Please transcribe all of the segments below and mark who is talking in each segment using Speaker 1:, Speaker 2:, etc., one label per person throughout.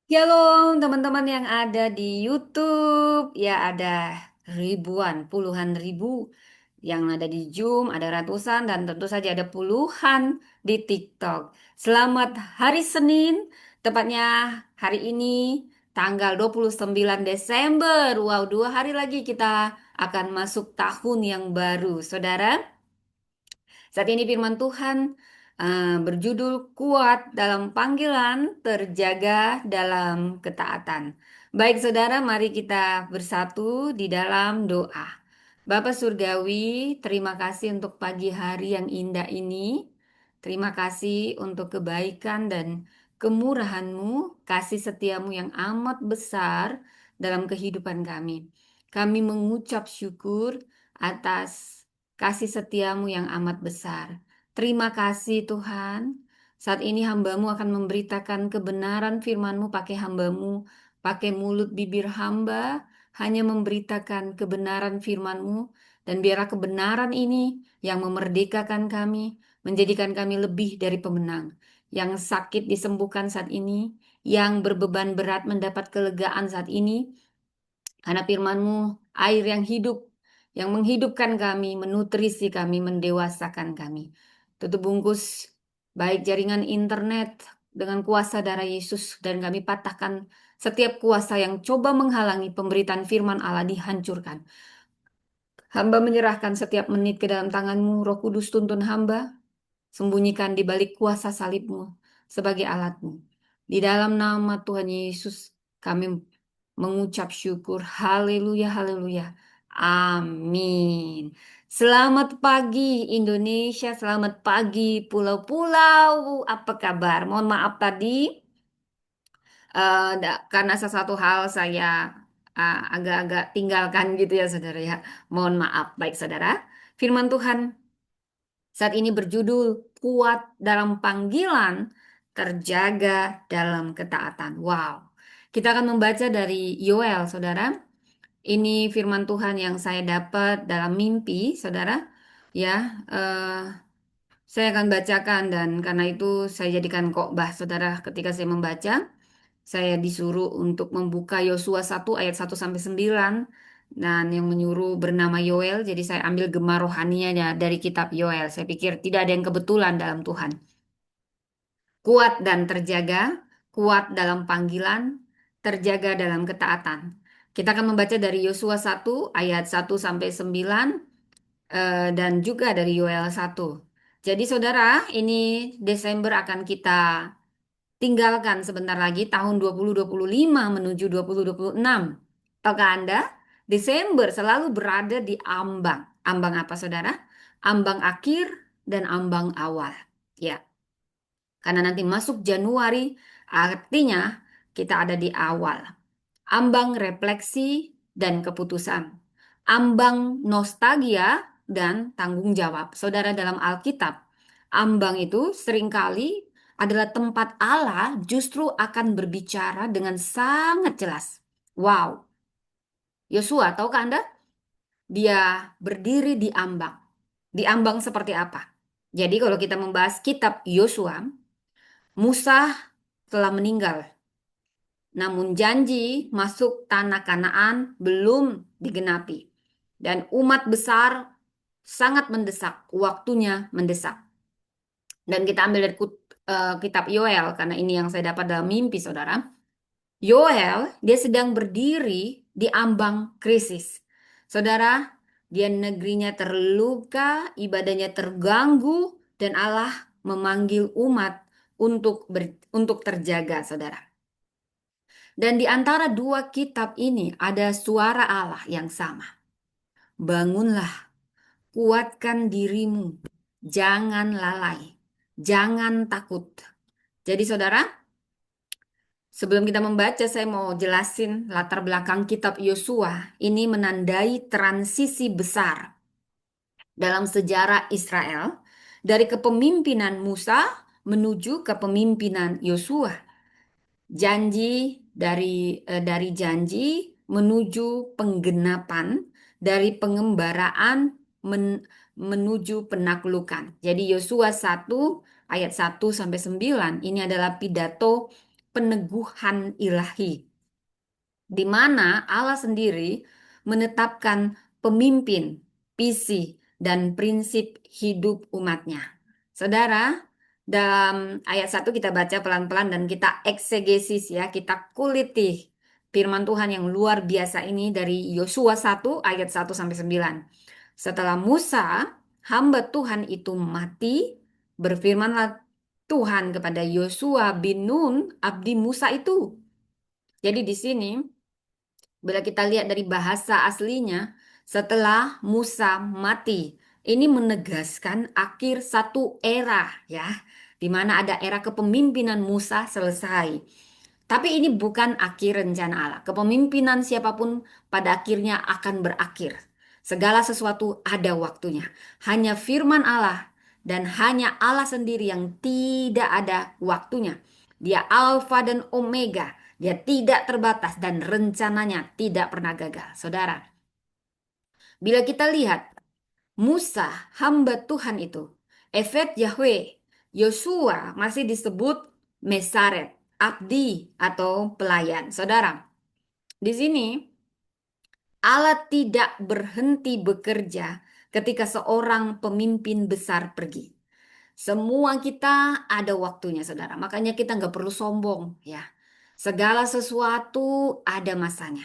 Speaker 1: Shalom teman-teman yang ada di YouTube. Ya ada ribuan, puluhan ribu yang ada di Zoom, ada ratusan dan tentu saja ada puluhan di TikTok. Selamat hari Senin, tepatnya hari ini tanggal 29 Desember. Wow, 2 hari lagi kita akan masuk tahun yang baru. Saudara, saat ini firman Tuhan berjudul kuat dalam panggilan, terjaga dalam ketaatan. Baik saudara, mari kita bersatu di dalam doa. Bapa Surgawi, terima kasih untuk pagi hari yang indah ini. Terima kasih untuk kebaikan dan kemurahan-Mu, kasih setiamu yang amat besar dalam kehidupan kami. Kami mengucap syukur atas kasih setiamu yang amat besar. Terima kasih Tuhan. Saat ini hambamu akan memberitakan kebenaran firmanmu pakai hambamu, pakai mulut bibir hamba, hanya memberitakan kebenaran firmanmu. Dan biarlah kebenaran ini yang memerdekakan kami, menjadikan kami lebih dari pemenang. Yang sakit disembuhkan saat ini, yang berbeban berat mendapat kelegaan saat ini, karena firman-Mu, air yang hidup, yang menghidupkan kami, menutrisi kami, mendewasakan kami. Tutup bungkus baik jaringan internet dengan kuasa darah Yesus dan kami patahkan setiap kuasa yang coba menghalangi pemberitaan firman Allah dihancurkan. Hamba menyerahkan setiap menit ke dalam tangan-Mu, Roh Kudus tuntun hamba, sembunyikan di balik kuasa salib-Mu sebagai alat-Mu. Di dalam nama Tuhan Yesus, kami mengucap syukur. Haleluya, haleluya. Amin. Selamat pagi Indonesia, selamat pagi pulau-pulau. Apa kabar? Mohon maaf tadi, karena sesuatu hal saya agak-agak tinggalkan gitu ya saudara ya. Mohon maaf. Baik saudara, firman Tuhan saat ini berjudul kuat dalam panggilan, terjaga dalam ketaatan. Wow. Kita akan membaca dari Yoel, saudara. Ini firman Tuhan yang saya dapat dalam mimpi, saudara. Ya, saya akan bacakan dan karena itu saya jadikan khotbah, saudara. Ketika saya membaca, saya disuruh untuk membuka Yosua 1 ayat 1 sampai 9 dan yang menyuruh bernama Yoel. Jadi saya ambil gema rohanianya dari kitab Yoel. Saya pikir tidak ada yang kebetulan dalam Tuhan. Kuat dan terjaga, kuat dalam panggilan, terjaga dalam ketaatan. Kita akan membaca dari Yosua 1 ayat 1 sampai 9 dan juga dari Yoel 1. Jadi saudara, ini Desember akan kita tinggalkan sebentar lagi tahun 2025 menuju 2026. Tahukah Anda? Desember selalu berada di ambang. Ambang apa saudara? Ambang akhir dan ambang awal. Ya, karena nanti masuk Januari artinya kita ada di awal. Ambang refleksi dan keputusan. Ambang nostalgia dan tanggung jawab. Saudara dalam Alkitab, ambang itu seringkali adalah tempat Allah justru akan berbicara dengan sangat jelas. Wow, Yosua, tahukah Anda? Dia berdiri di ambang. Di ambang seperti apa? Jadi kalau kita membahas kitab Yosua, Musa telah meninggal. Namun janji masuk tanah Kanaan belum digenapi. Dan umat besar sangat mendesak, waktunya mendesak. Dan kita ambil dari kitab Yoel, karena ini yang saya dapat dalam mimpi saudara. Yoel, dia sedang berdiri di ambang krisis. Saudara, dia negerinya terluka, ibadahnya terganggu, dan Allah memanggil umat untuk terjaga, saudara. Dan di antara dua kitab ini ada suara Allah yang sama. Bangunlah, kuatkan dirimu, jangan lalai, jangan takut. Jadi saudara, sebelum kita membaca, saya mau jelasin latar belakang kitab Yosua. Ini menandai transisi besar dalam sejarah Israel dari kepemimpinan Musa menuju kepemimpinan Yosua. Dari janji menuju penggenapan, dari pengembaraan menuju penaklukan. Jadi Yosua 1 ayat 1 sampai 9 ini adalah pidato peneguhan ilahi, di mana Allah sendiri menetapkan pemimpin, visi, dan prinsip hidup umatnya. Saudara, dalam ayat 1 kita baca pelan-pelan dan kita eksegesis ya, kita kuliti firman Tuhan yang luar biasa ini dari Yosua 1 ayat 1 sampai 9. Setelah Musa, hamba Tuhan itu mati, berfirmanlah Tuhan kepada Yosua bin Nun, abdi Musa itu. Jadi di sini bila kita lihat dari bahasa aslinya, setelah Musa mati, ini menegaskan akhir satu era ya, di mana ada era kepemimpinan Musa selesai. Tapi ini bukan akhir rencana Allah. Kepemimpinan siapapun pada akhirnya akan berakhir. Segala sesuatu ada waktunya. Hanya firman Allah dan hanya Allah sendiri yang tidak ada waktunya. Dia Alfa dan Omega. Dia tidak terbatas dan rencananya tidak pernah gagal. Saudara, bila kita lihat Musa, hamba Tuhan itu, Efet Yahweh, Yosua masih disebut Mesaret, abdi atau pelayan. Saudara, di sini Allah tidak berhenti bekerja ketika seorang pemimpin besar pergi. Semua kita ada waktunya, saudara. Makanya kita nggak perlu sombong, ya. Segala sesuatu ada masanya.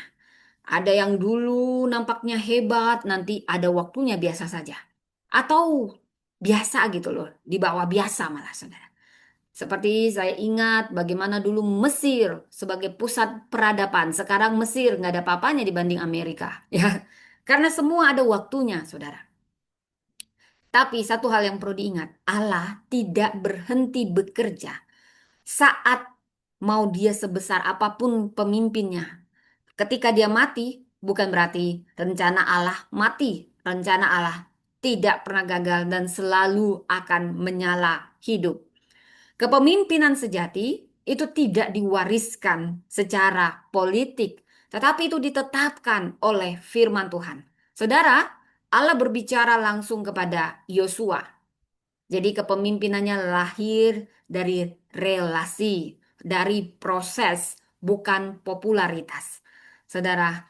Speaker 1: Ada yang dulu nampaknya hebat, nanti ada waktunya biasa saja. Atau biasa gitu loh, di bawah biasa malah, saudara. Seperti saya ingat bagaimana dulu Mesir sebagai pusat peradaban. Sekarang Mesir nggak ada apa-apanya dibanding Amerika, ya. Karena semua ada waktunya, saudara. Tapi satu hal yang perlu diingat, Allah tidak berhenti bekerja saat mau dia sebesar apapun pemimpinnya. Ketika dia mati, bukan berarti rencana Allah mati. Rencana Allah tidak pernah gagal dan selalu akan menyala hidup. Kepemimpinan sejati itu tidak diwariskan secara politik, tetapi itu ditetapkan oleh firman Tuhan. Saudara, Allah berbicara langsung kepada Yosua. Jadi kepemimpinannya lahir dari relasi, dari proses, bukan popularitas. Saudara,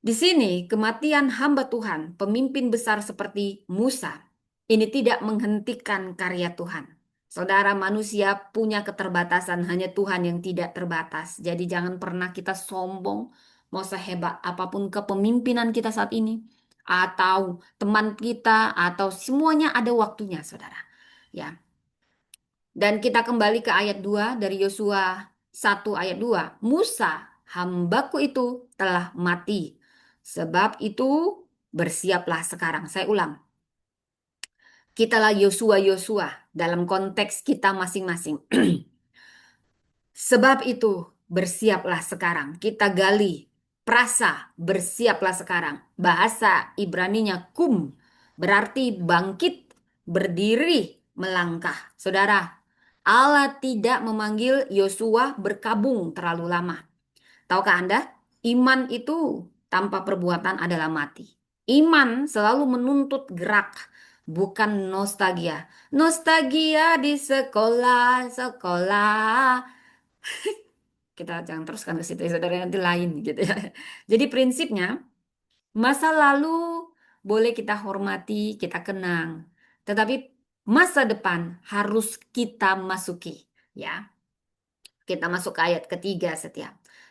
Speaker 1: di sini kematian hamba Tuhan, pemimpin besar seperti Musa, ini tidak menghentikan karya Tuhan. Saudara, manusia punya keterbatasan, hanya Tuhan yang tidak terbatas. Jadi jangan pernah kita sombong, mau sehebat apapun kepemimpinan kita saat ini, atau teman kita, atau semuanya ada waktunya, saudara. Ya, dan kita kembali ke ayat 2 dari Yosua 1 ayat 2. Musa, hambaku itu telah mati. Sebab itu bersiaplah sekarang. Saya ulang. Kitalah Yosua dalam konteks kita masing-masing. Sebab itu bersiaplah sekarang. Kita gali prasa bersiaplah sekarang. Bahasa Ibraninya kum berarti bangkit, berdiri, melangkah. Saudara, Allah tidak memanggil Yosua berkabung terlalu lama. Tahukah Anda? Iman itu tanpa perbuatan adalah mati. Iman selalu menuntut gerak, bukan nostalgia. Nostalgia di sekolah, sekolah. Kita jangan teruskan ke situ ya, saudara, nanti lain gitu ya. Jadi prinsipnya masa lalu boleh kita hormati, kita kenang, tetapi masa depan harus kita masuki, ya. Kita masuk ke ayat ketiga.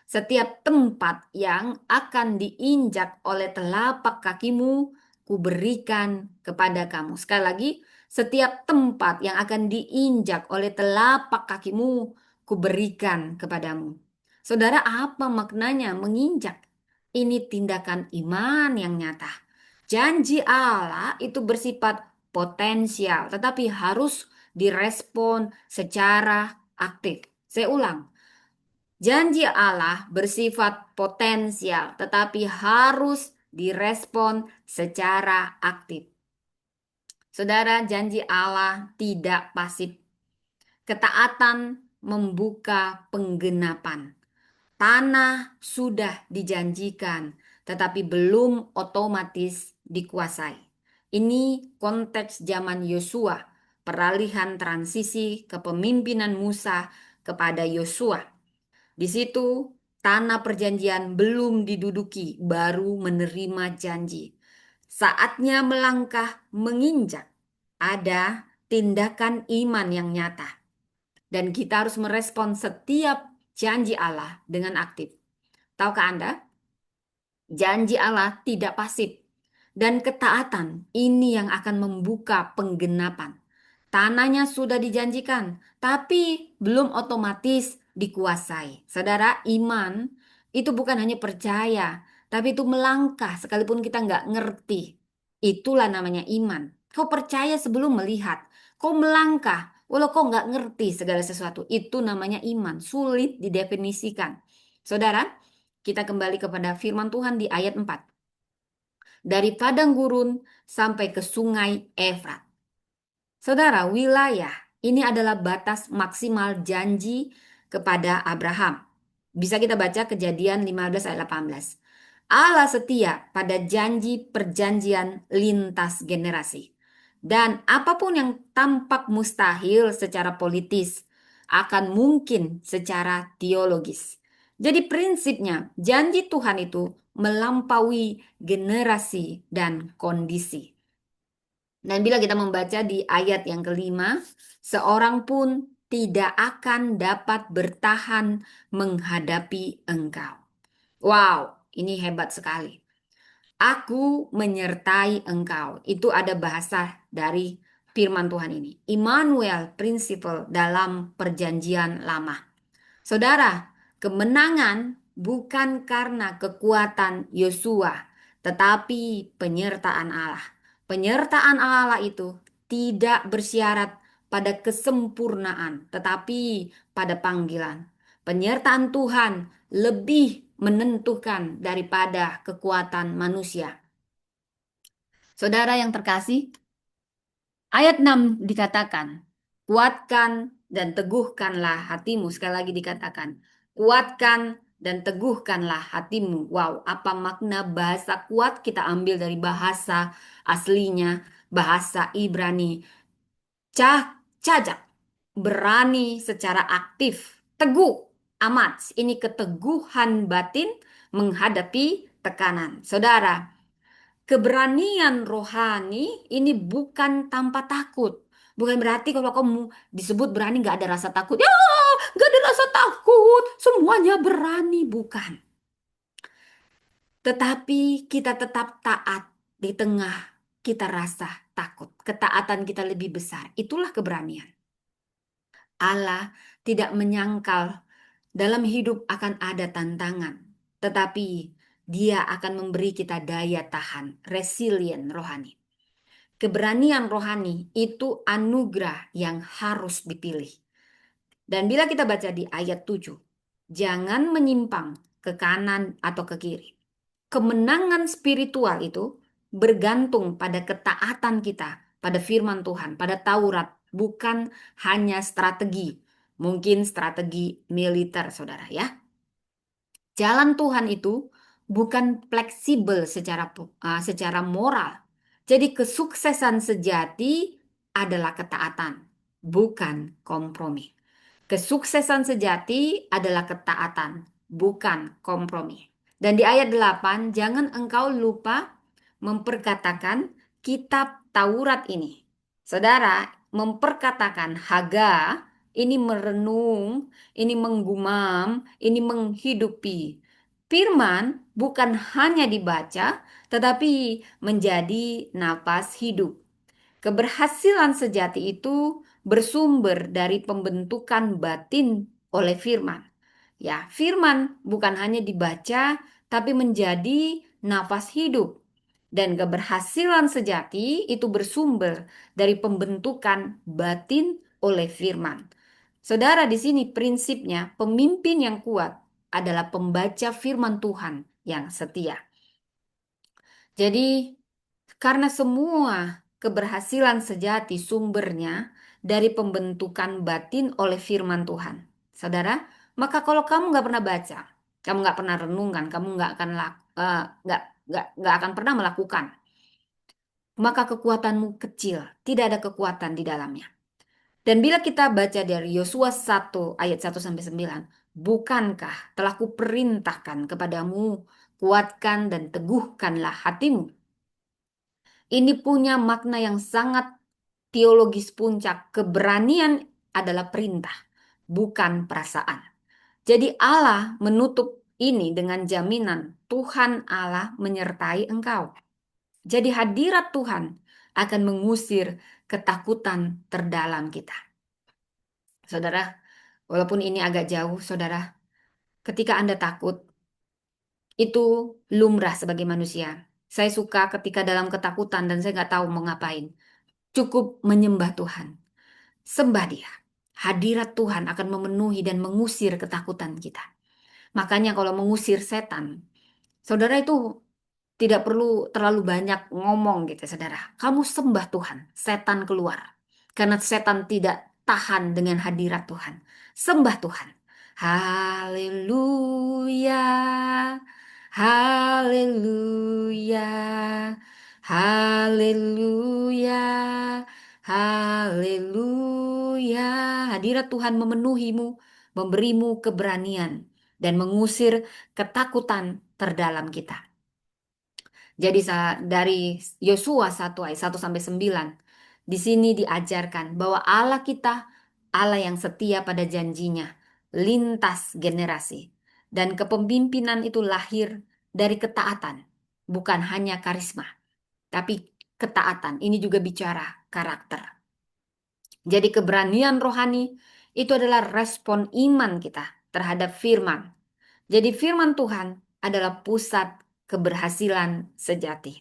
Speaker 1: Setiap tempat yang akan diinjak oleh telapak kakimu, kuberikan kepada kamu. Sekali lagi, setiap tempat yang akan diinjak oleh telapak kakimu, kuberikan kepadamu. Saudara, apa maknanya menginjak? Ini tindakan iman yang nyata. Janji Allah itu bersifat potensial, tetapi harus direspon secara aktif. Saya ulang, janji Allah bersifat potensial, tetapi harus direspon secara aktif. Saudara, janji Allah tidak pasif. Ketaatan membuka penggenapan. Tanah sudah dijanjikan, tetapi belum otomatis dikuasai. Ini konteks zaman Yosua, peralihan transisi kepemimpinan Musa kepada Yosua. Di situ tanah perjanjian belum diduduki, baru menerima janji. Saatnya melangkah menginjak. Ada tindakan iman yang nyata. Dan kita harus merespon setiap janji Allah dengan aktif. Tahukah Anda? Janji Allah tidak pasif. Dan ketaatan ini yang akan membuka penggenapan. Tanahnya sudah dijanjikan, tapi belum otomatis dikuasai. Saudara, iman itu bukan hanya percaya, tapi itu melangkah sekalipun kita nggak ngerti. Itulah namanya iman. Kau percaya sebelum melihat. Kau melangkah, walau kau nggak ngerti segala sesuatu. Itu namanya iman. Sulit didefinisikan. Saudara, kita kembali kepada firman Tuhan di ayat 4. Dari padang gurun sampai ke sungai Efrat. Saudara, wilayah ini adalah batas maksimal janji kepada Abraham. Bisa kita baca Kejadian 15 ayat 18. Allah setia pada janji perjanjian lintas generasi. Dan apapun yang tampak mustahil secara politis akan mungkin secara teologis. Jadi prinsipnya janji Tuhan itu melampaui generasi dan kondisi. Dan bila kita membaca di ayat yang kelima, seorang pun tidak akan dapat bertahan menghadapi engkau. Wow, ini hebat sekali. Aku menyertai engkau. Itu ada bahasa dari firman Tuhan ini. Immanuel Principle dalam perjanjian lama. Saudara, kemenangan bukan karena kekuatan Yosua, tetapi penyertaan Allah. Penyertaan Allah itu tidak bersyarat pada kesempurnaan, tetapi pada panggilan. Penyertaan Tuhan lebih menentukan daripada kekuatan manusia. Saudara yang terkasih, ayat 6 dikatakan, kuatkan dan teguhkanlah hatimu. Sekali lagi dikatakan, kuatkan dan teguhkanlah hatimu. Wow, apa makna bahasa kuat? Kita ambil dari bahasa aslinya, bahasa Ibrani. Cajak, berani secara aktif, teguh, amat. Ini keteguhan batin menghadapi tekanan. Saudara, keberanian rohani ini bukan tanpa takut. Bukan berarti kalau kamu disebut berani nggak ada rasa takut. Ya, nggak ada rasa takut. Semuanya berani, bukan. Tetapi kita tetap taat di tengah kita rasa takut. Ketaatan kita lebih besar. Itulah keberanian. Allah tidak menyangkal dalam hidup akan ada tantangan. Tetapi Dia akan memberi kita daya tahan, resilient rohani. Keberanian rohani itu anugerah yang harus dipilih. Dan bila kita baca di ayat 7, jangan menyimpang ke kanan atau ke kiri. Kemenangan spiritual itu bergantung pada ketaatan kita, pada firman Tuhan, pada Taurat, bukan hanya strategi. Mungkin strategi militer, saudara ya. Jalan Tuhan itu bukan fleksibel secara moral. Jadi kesuksesan sejati adalah ketaatan, bukan kompromi. Kesuksesan sejati adalah ketaatan, bukan kompromi. Dan di ayat 8, jangan engkau lupa memperkatakan kitab Taurat ini. Saudara, memperkatakan Haga, ini merenung, ini menggumam, ini menghidupi. Firman bukan hanya dibaca, tetapi menjadi napas hidup. Keberhasilan sejati itu bersumber dari pembentukan batin oleh firman. Ya, firman bukan hanya dibaca, tapi menjadi nafas hidup. Dan keberhasilan sejati itu bersumber dari pembentukan batin oleh firman. Saudara, di sini prinsipnya pemimpin yang kuat adalah pembaca firman Tuhan yang setia. Jadi, karena semua keberhasilan sejati sumbernya dari pembentukan batin oleh firman Tuhan. Saudara, maka kalau kamu nggak pernah baca, kamu nggak pernah renungkan, kamu nggak akan pernah melakukan, maka kekuatanmu kecil, tidak ada kekuatan di dalamnya. Dan bila kita baca dari Yosua 1 ayat 1 sampai 9, bukankah telah kuperintahkan kepadamu, kuatkan dan teguhkanlah hatimu. Ini punya makna yang sangat teologis puncak. Keberanian adalah perintah, bukan perasaan. Jadi Allah menutup ini dengan jaminan Tuhan Allah menyertai engkau. Jadi hadirat Tuhan akan mengusir ketakutan terdalam kita. Saudara, walaupun ini agak jauh, saudara, ketika Anda takut, itu lumrah sebagai manusia. Saya suka ketika dalam ketakutan dan saya nggak tahu mau ngapain. Cukup menyembah Tuhan. Sembah Dia. Hadirat Tuhan akan memenuhi dan mengusir ketakutan kita. Makanya kalau mengusir setan, saudara itu tidak perlu terlalu banyak ngomong gitu, saudara. Kamu sembah Tuhan, setan keluar. Karena setan tidak tahan dengan hadirat Tuhan. Sembah Tuhan. Haleluya, haleluya, haleluya, haleluya. Hadirat Tuhan memenuhimu, memberimu keberanian, dan mengusir ketakutan terdalam kita. Jadi dari Yosua 1 ayat 1 sampai 9, di sini diajarkan bahwa Allah kita Allah yang setia pada janjinya lintas generasi, dan kepemimpinan itu lahir dari ketaatan, bukan hanya karisma, tapi ketaatan. Ini juga bicara karakter. Jadi keberanian rohani itu adalah respon iman kita terhadap firman. Jadi firman Tuhan adalah pusat keberhasilan sejati.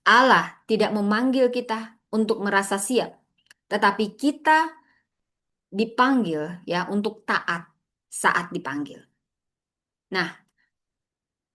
Speaker 1: Allah tidak memanggil kita untuk merasa siap, tetapi kita dipanggil ya untuk taat saat dipanggil. Nah,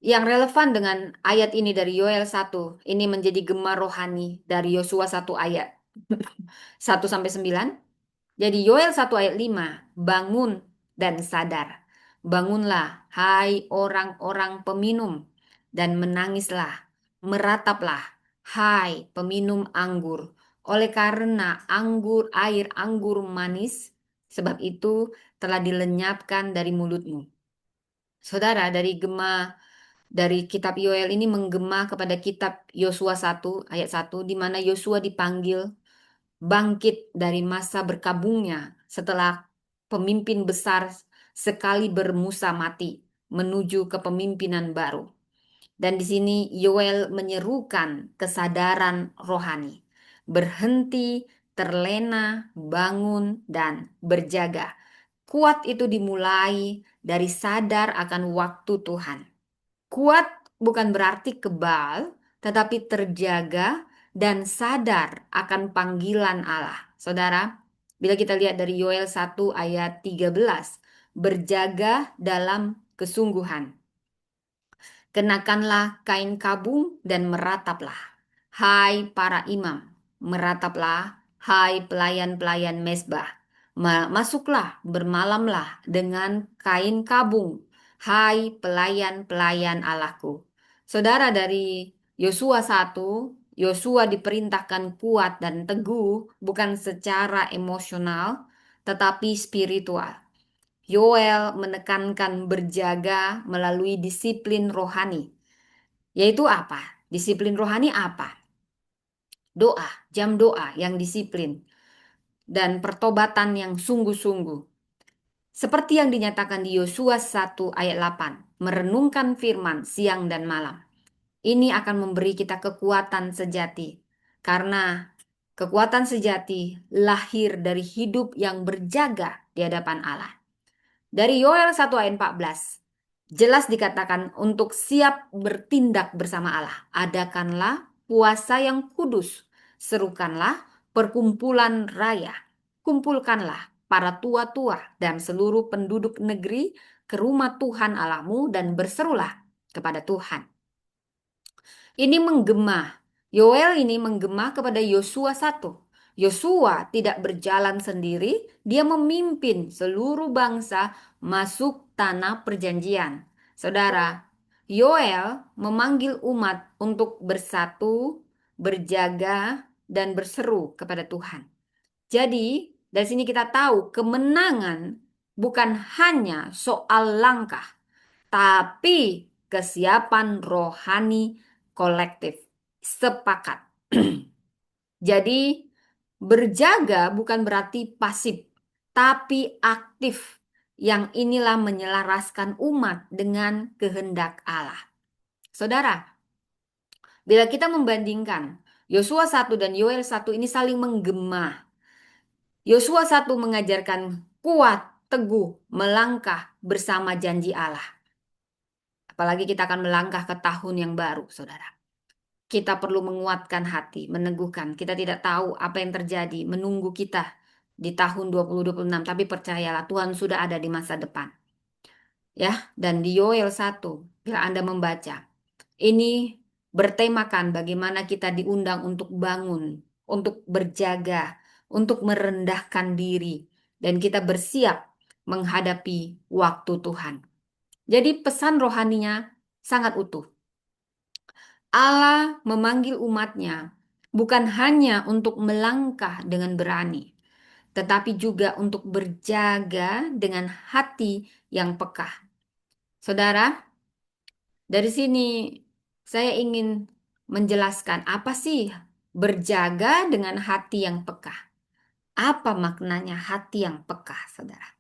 Speaker 1: yang relevan dengan ayat ini dari Yoel 1, ini menjadi gema rohani dari Yosua 1 ayat 1 sampai 9. Jadi Yoel 1 ayat 5, bangun dan sadar. Bangunlah, hai orang-orang peminum, dan menangislah, merataplah, hai peminum anggur, oleh karena air anggur manis, sebab itu telah dilenyapkan dari mulutmu. Saudara, dari kitab Yoel ini menggema kepada kitab Yosua 1 ayat 1, di mana Yosua dipanggil bangkit dari masa berkabungnya setelah pemimpin besar sekali bermusa mati menuju kepemimpinan baru. Dan di sini Yoel menyerukan kesadaran rohani. Berhenti, terlena, bangun, dan berjaga. Kuat itu dimulai dari sadar akan waktu Tuhan. Kuat bukan berarti kebal, tetapi terjaga dan sadar akan panggilan Allah. Saudara, bila kita lihat dari Yoel 1 ayat 13, berjaga dalam kesungguhan. Kenakanlah kain kabung dan merataplah. Hai para imam, merataplah. Hai pelayan-pelayan mezbah, masuklah, bermalamlah dengan kain kabung. Hai pelayan-pelayan Allahku. Saudara, dari Yosua 1, Yosua diperintahkan kuat dan teguh bukan secara emosional, tetapi spiritual. Yoel menekankan berjaga melalui disiplin rohani. Yaitu apa? Disiplin rohani apa? Doa, jam doa yang disiplin, dan pertobatan yang sungguh-sungguh. Seperti yang dinyatakan di Yosua 1 ayat 8, merenungkan firman siang dan malam. Ini akan memberi kita kekuatan sejati. Karena kekuatan sejati lahir dari hidup yang berjaga di hadapan Allah. Dari Yoel 1 ayat 14, jelas dikatakan untuk siap bertindak bersama Allah. Adakanlah puasa yang kudus, serukanlah perkumpulan raya, kumpulkanlah para tua-tua dan seluruh penduduk negeri ke rumah Tuhan Allahmu dan berserulah kepada Tuhan. Ini menggema. Yoel ini menggema kepada Yosua 1. Yosua tidak berjalan sendiri, dia memimpin seluruh bangsa masuk tanah perjanjian. Saudara, Yoel memanggil umat untuk bersatu, berjaga, dan berseru kepada Tuhan. Jadi, dari sini kita tahu kemenangan bukan hanya soal langkah, tapi kesiapan rohani kolektif. Sepakat. Jadi, berjaga bukan berarti pasif, tapi aktif. Yang inilah menyelaraskan umat dengan kehendak Allah. Saudara, bila kita membandingkan Yosua 1 dan Yoel 1 ini saling menggema. Yosua 1 mengajarkan kuat, teguh, melangkah bersama janji Allah. Apalagi kita akan melangkah ke tahun yang baru, saudara. Kita perlu menguatkan hati, meneguhkan. Kita tidak tahu apa yang terjadi, menunggu kita di tahun 2026. Tapi percayalah, Tuhan sudah ada di masa depan. Ya, dan di Yoel 1, bila Anda membaca, ini bertemakan bagaimana kita diundang untuk bangun, untuk berjaga, untuk merendahkan diri, dan kita bersiap menghadapi waktu Tuhan. Jadi pesan rohaninya sangat utuh. Allah memanggil umatnya bukan hanya untuk melangkah dengan berani, tetapi juga untuk berjaga dengan hati yang peka. Saudara, dari sini saya ingin menjelaskan apa sih berjaga dengan hati yang peka. Apa maknanya hati yang peka, saudara?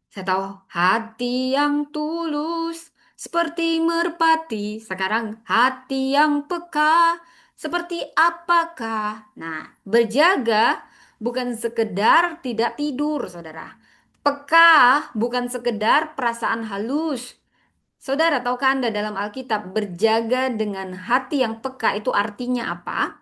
Speaker 1: Saya tahu hati yang tulus seperti merpati. Sekarang hati yang peka seperti apakah? Nah, berjaga bukan sekedar tidak tidur, saudara. Peka bukan sekedar perasaan halus. Saudara, tahukah Anda dalam Alkitab berjaga dengan hati yang peka itu artinya apa?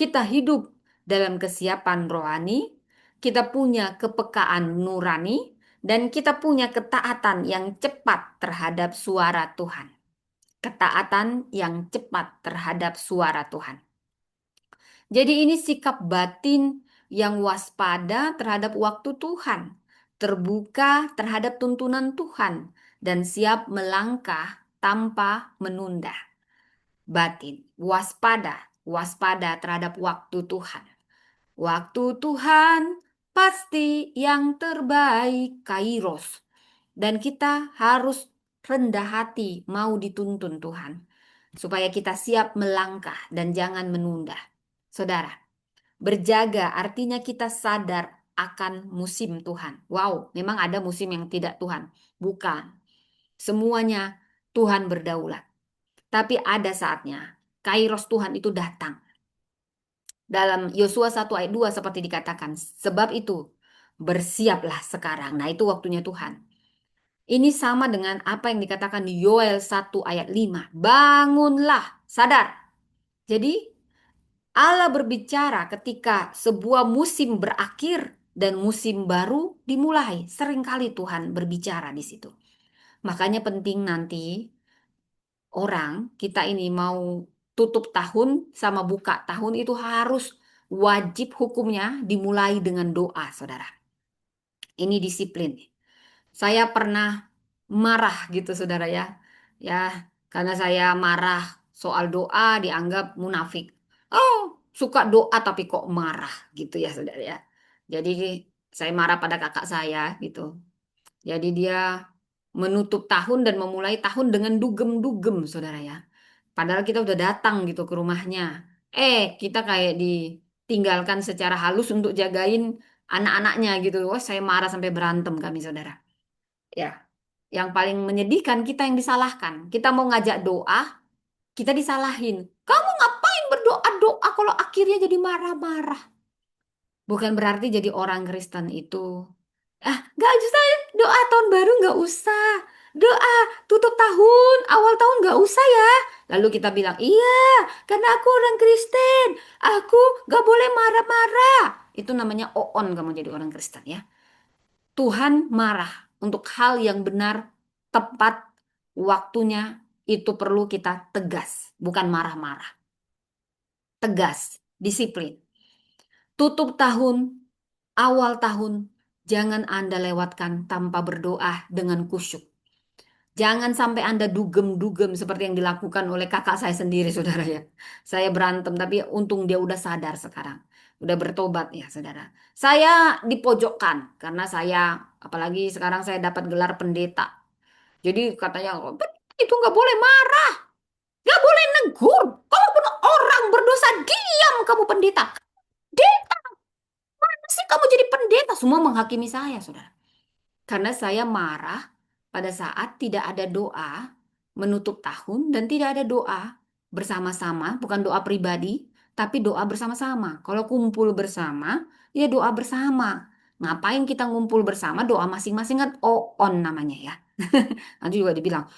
Speaker 1: Kita hidup dalam kesiapan rohani, kita punya kepekaan nurani, dan kita punya ketaatan yang cepat terhadap suara Tuhan. Ketaatan yang cepat terhadap suara Tuhan. Jadi ini sikap batin yang waspada terhadap waktu Tuhan, terbuka terhadap tuntunan Tuhan, dan siap melangkah tanpa menunda. Batin, waspada, waspada terhadap waktu Tuhan. Waktu Tuhan pasti yang terbaik, Kairos. Dan kita harus rendah hati mau dituntun Tuhan. Supaya kita siap melangkah dan jangan menunda. Saudara, berjaga artinya kita sadar akan musim Tuhan. Wow, memang ada musim yang tidak Tuhan. Bukan. Semuanya Tuhan berdaulat. Tapi ada saatnya Kairos Tuhan itu datang. Dalam Yosua 1 ayat 2 seperti dikatakan, sebab itu bersiaplah sekarang. Nah, itu waktunya Tuhan. Ini sama dengan apa yang dikatakan di Yoel 1 ayat 5. Bangunlah, sadar. Jadi Allah berbicara ketika sebuah musim berakhir dan musim baru dimulai. Seringkali Tuhan berbicara di situ. Makanya penting nanti orang kita ini mau tutup tahun sama buka tahun itu harus wajib hukumnya dimulai dengan doa, saudara. Ini disiplin. Saya pernah marah gitu, saudara ya. Ya, karena saya marah soal doa dianggap munafik. Oh, suka doa tapi kok marah gitu ya, saudara ya. Jadi saya marah pada kakak saya gitu. Jadi dia menutup tahun dan memulai tahun dengan dugem-dugem, saudara ya. Padahal kita udah datang gitu ke rumahnya. Kita kayak ditinggalkan secara halus untuk jagain anak-anaknya gitu. Wah, saya marah sampai berantem kami, saudara. Ya, yang paling menyedihkan kita yang disalahkan. Kita mau ngajak doa, kita disalahin. Kamu ngapain berdoa-doa kalau akhirnya jadi marah-marah? Bukan berarti jadi orang Kristen itu. Gak usah doa tahun baru gak usah. Doa tutup tahun, awal tahun gak usah ya. Lalu kita bilang, iya karena aku orang Kristen. Aku gak boleh marah-marah. Itu namanya oon kamu jadi orang Kristen ya. Tuhan marah untuk hal yang benar, tepat, waktunya itu perlu kita tegas. Bukan marah-marah. Tegas, disiplin. Tutup tahun, awal tahun, jangan Anda lewatkan tanpa berdoa dengan kusyuk. Jangan sampai Anda dugem-dugem seperti yang dilakukan oleh kakak saya sendiri, saudara ya. Saya berantem, tapi untung dia udah sadar sekarang. udah bertobat ya, saudara. Saya dipojokkan karena saya, apalagi sekarang saya dapat gelar pendeta. Jadi katanya, "Oh, itu nggak boleh marah, nggak boleh negur. Kalaupun orang berdosa, diam kamu pendeta. Pendeta, mana sih kamu jadi pendeta?" Semua menghakimi saya, saudara. Karena saya marah pada saat tidak ada doa menutup tahun dan tidak ada doa bersama-sama, bukan doa pribadi, tapi doa bersama-sama. Kalau kumpul bersama, ya doa bersama. Ngapain kita ngumpul bersama, doa masing-masing kan on namanya ya. Nanti juga dibilang,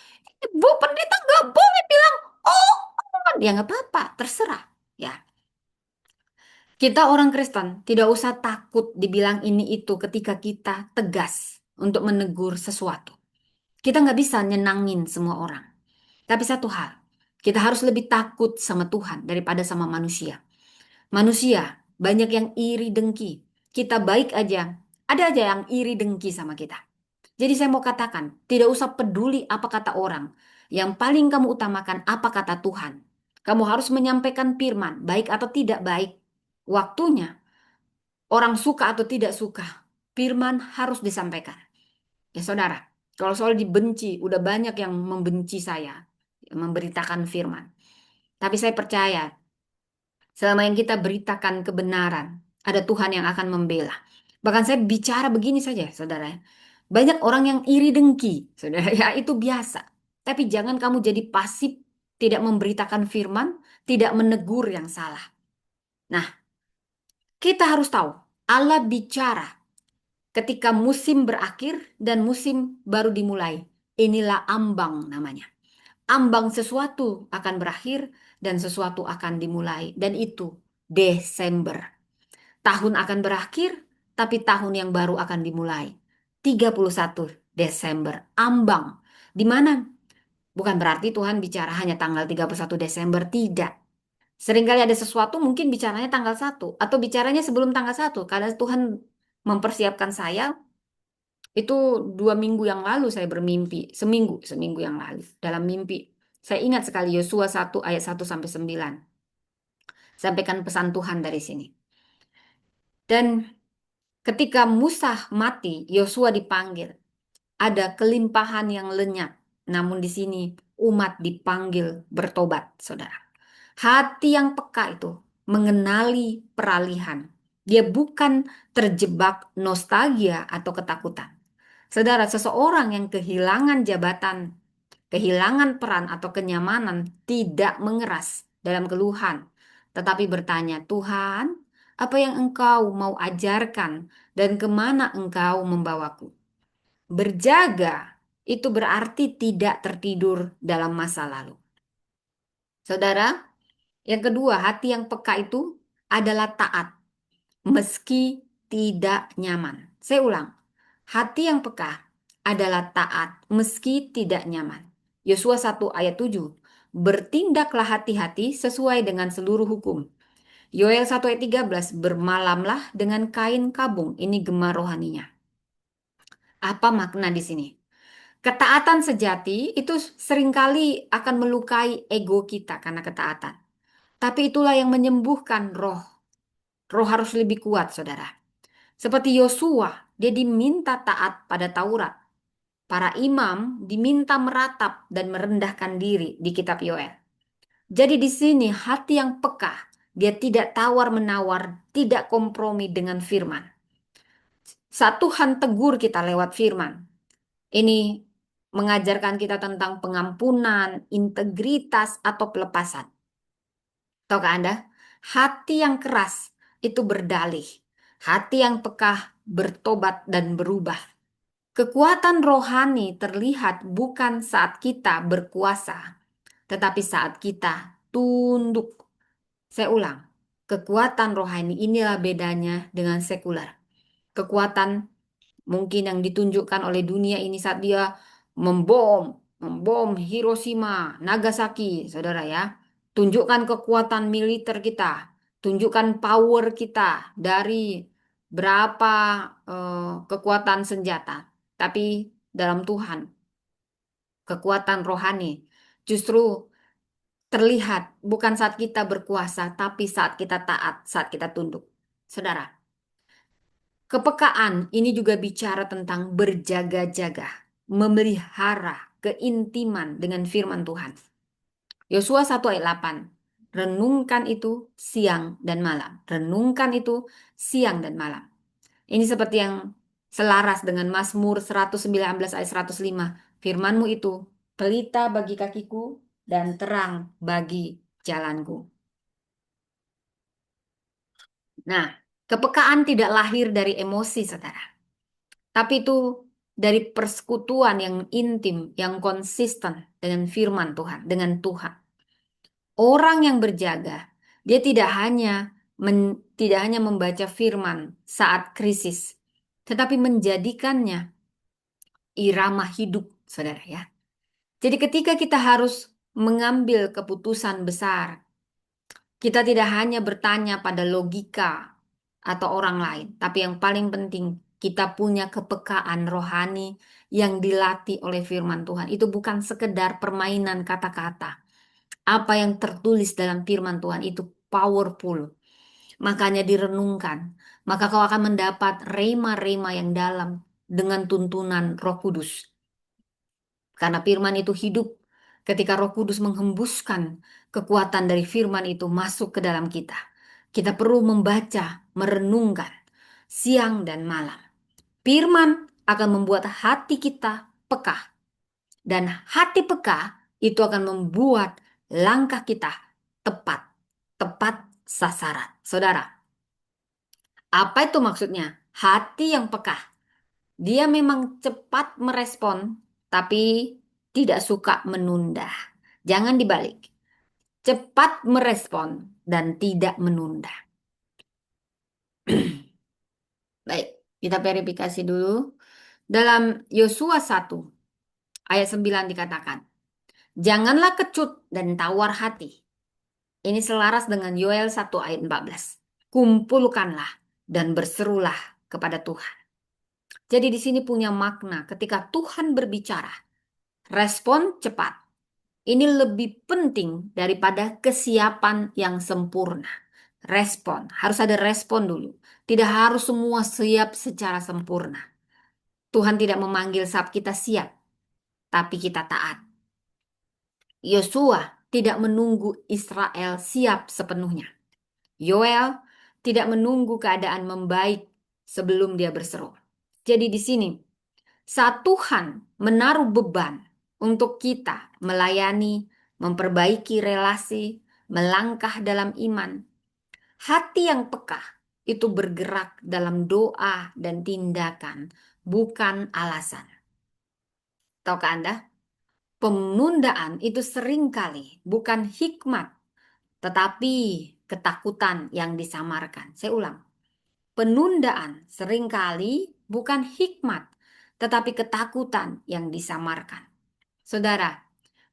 Speaker 1: Bu pendeta nggak boleh bilang on. Ya nggak apa-apa, terserah. Ya, kita orang Kristen tidak usah takut dibilang ini itu ketika kita tegas untuk menegur sesuatu. Kita nggak bisa nyenangin semua orang. Tapi satu hal, kita harus lebih takut sama Tuhan daripada sama manusia. Manusia banyak yang iri dengki. Kita baik aja, ada aja yang iri dengki sama kita. Jadi saya mau katakan, tidak usah peduli apa kata orang. Yang paling kamu utamakan apa kata Tuhan. Kamu harus menyampaikan firman, baik atau tidak baik. Waktunya, orang suka atau tidak suka, firman harus disampaikan. Ya saudara, kalau soal dibenci, udah banyak yang membenci saya, memberitakan firman. Tapi saya percaya, selama yang kita beritakan kebenaran, ada Tuhan yang akan membela. Bahkan saya bicara begini saja, saudara. Banyak orang yang iri dengki, saudara. Ya itu biasa. Tapi jangan kamu jadi pasif, tidak memberitakan firman, tidak menegur yang salah. Nah, kita harus tahu, Allah bicara ketika musim berakhir dan musim baru dimulai. Inilah ambang namanya. Ambang sesuatu akan berakhir dan sesuatu akan dimulai. Dan itu Desember. Tahun akan berakhir, tapi tahun yang baru akan dimulai. 31 Desember. Ambang. Di mana? Bukan berarti Tuhan bicara hanya tanggal 31 Desember. Tidak. Seringkali ada sesuatu mungkin bicaranya tanggal 1. Atau bicaranya sebelum tanggal 1. Karena Tuhan mempersiapkan saya. Itu 2 minggu yang lalu saya bermimpi, seminggu yang lalu dalam mimpi. Saya ingat sekali Yosua 1 ayat 1 sampai 9. Sampaikan pesan Tuhan dari sini. Dan ketika Musa mati, Yosua dipanggil. Ada kelimpahan yang lenyap. Namun di sini umat dipanggil bertobat, saudara. Hati yang peka itu mengenali peralihan. Dia bukan terjebak nostalgia atau ketakutan. Saudara, seseorang yang kehilangan jabatan, kehilangan peran atau kenyamanan tidak mengeras dalam keluhan, tetapi bertanya, Tuhan, apa yang Engkau mau ajarkan dan kemana Engkau membawaku? Berjaga itu berarti tidak tertidur dalam masa lalu. Saudara, yang kedua, hati yang peka itu adalah taat, meski tidak nyaman. Saya ulang, hati yang peka adalah taat meski tidak nyaman. Yosua 1 ayat 7. Bertindaklah hati-hati sesuai dengan seluruh hukum. Yoel 1 ayat 13. Bermalamlah dengan kain kabung. Ini gema rohaninya. Apa makna di sini? Ketaatan sejati itu seringkali akan melukai ego kita karena ketaatan. Tapi itulah yang menyembuhkan roh. Roh harus lebih kuat, saudara. Seperti Yosua, dia diminta taat pada Taurat. Para imam diminta meratap dan merendahkan diri di kitab Yoel. Jadi di sini hati yang peka, dia tidak tawar-menawar, tidak kompromi dengan firman. Saat Tuhan tegur kita lewat firman, ini mengajarkan kita tentang pengampunan, integritas, atau pelepasan. Tahukah Anda? Hati yang keras itu berdalih. Hati yang peka bertobat dan berubah. Kekuatan rohani terlihat bukan saat kita berkuasa, tetapi saat kita tunduk. Saya ulang, kekuatan rohani inilah bedanya dengan sekuler. Kekuatan mungkin yang ditunjukkan oleh dunia ini saat dia membom, membom Hiroshima, Nagasaki, saudara ya. Tunjukkan kekuatan militer kita, tunjukkan power kita dari berapa kekuatan senjata. Tapi dalam Tuhan, kekuatan rohani justru terlihat bukan saat kita berkuasa, tapi saat kita taat, saat kita tunduk. Saudara, kepekaan ini juga bicara tentang berjaga-jaga, memelihara keintiman dengan firman Tuhan. Yosua 1 ayat 8. Renungkan itu siang dan malam. Renungkan itu siang dan malam. Ini seperti yang selaras dengan Mazmur 119 ayat 105. Firman-Mu itu pelita bagi kakiku dan terang bagi jalanku. Nah, kepekaan tidak lahir dari emosi, saudara. Tapi itu dari persekutuan yang intim, yang konsisten dengan firman Tuhan, dengan Tuhan. Orang yang berjaga, dia tidak hanya membaca firman saat krisis, tetapi menjadikannya irama hidup, saudara ya. Jadi ketika kita harus mengambil keputusan besar, kita tidak hanya bertanya pada logika atau orang lain, tapi yang paling penting kita punya kepekaan rohani yang dilatih oleh firman Tuhan. Itu bukan sekedar permainan kata-kata. Apa yang tertulis dalam firman Tuhan itu powerful. Makanya direnungkan. Maka kau akan mendapat rema-rema yang dalam dengan tuntunan Roh Kudus. Karena firman itu hidup. Ketika Roh Kudus menghembuskan kekuatan dari firman itu masuk ke dalam kita. Kita perlu membaca, merenungkan siang dan malam. Firman akan membuat hati kita peka. Dan hati peka itu akan membuat langkah kita tepat. Tepat sasaran. Saudara, apa itu maksudnya? Hati yang peka. Dia memang cepat merespon, tapi tidak suka menunda. Jangan dibalik. Cepat merespon dan tidak menunda. Baik, kita verifikasi dulu. Dalam Yosua 1 ayat 9 dikatakan, janganlah kecut dan tawar hati. Ini selaras dengan Yoel 1 ayat 14. Kumpulkanlah dan berserulah kepada Tuhan. Jadi di sini punya makna ketika Tuhan berbicara, respon cepat. Ini lebih penting daripada kesiapan yang sempurna. Respon, harus ada respon dulu. Tidak harus semua siap secara sempurna. Tuhan tidak memanggil saat kita siap, tapi kita taat. Yosua tidak menunggu Israel siap sepenuhnya. Yoel tidak menunggu keadaan membaik sebelum dia berseru. Jadi di sini, saat Tuhan menaruh beban untuk kita melayani, memperbaiki relasi, melangkah dalam iman, hati yang peka itu bergerak dalam doa dan tindakan, bukan alasan. Tahukah Anda? Penundaan itu seringkali bukan hikmat, tetapi ketakutan yang disamarkan. Saya ulang. Penundaan seringkali bukan hikmat, tetapi ketakutan yang disamarkan. Saudara,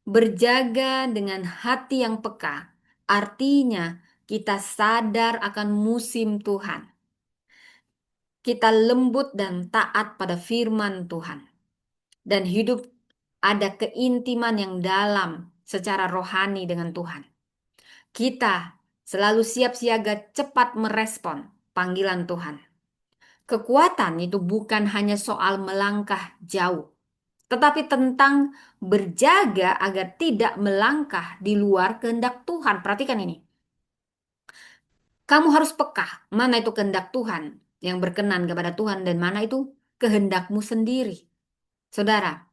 Speaker 1: berjaga dengan hati yang peka, artinya kita sadar akan musim Tuhan. Kita lembut dan taat pada firman Tuhan. Dan hidup ada keintiman yang dalam secara rohani dengan Tuhan. Kita selalu siap siaga cepat merespon panggilan Tuhan. Kekuatan itu bukan hanya soal melangkah jauh, tetapi tentang berjaga agar tidak melangkah di luar kehendak Tuhan. Perhatikan ini. Kamu harus peka mana itu kehendak Tuhan yang berkenan kepada Tuhan dan mana itu kehendakmu sendiri. Saudara,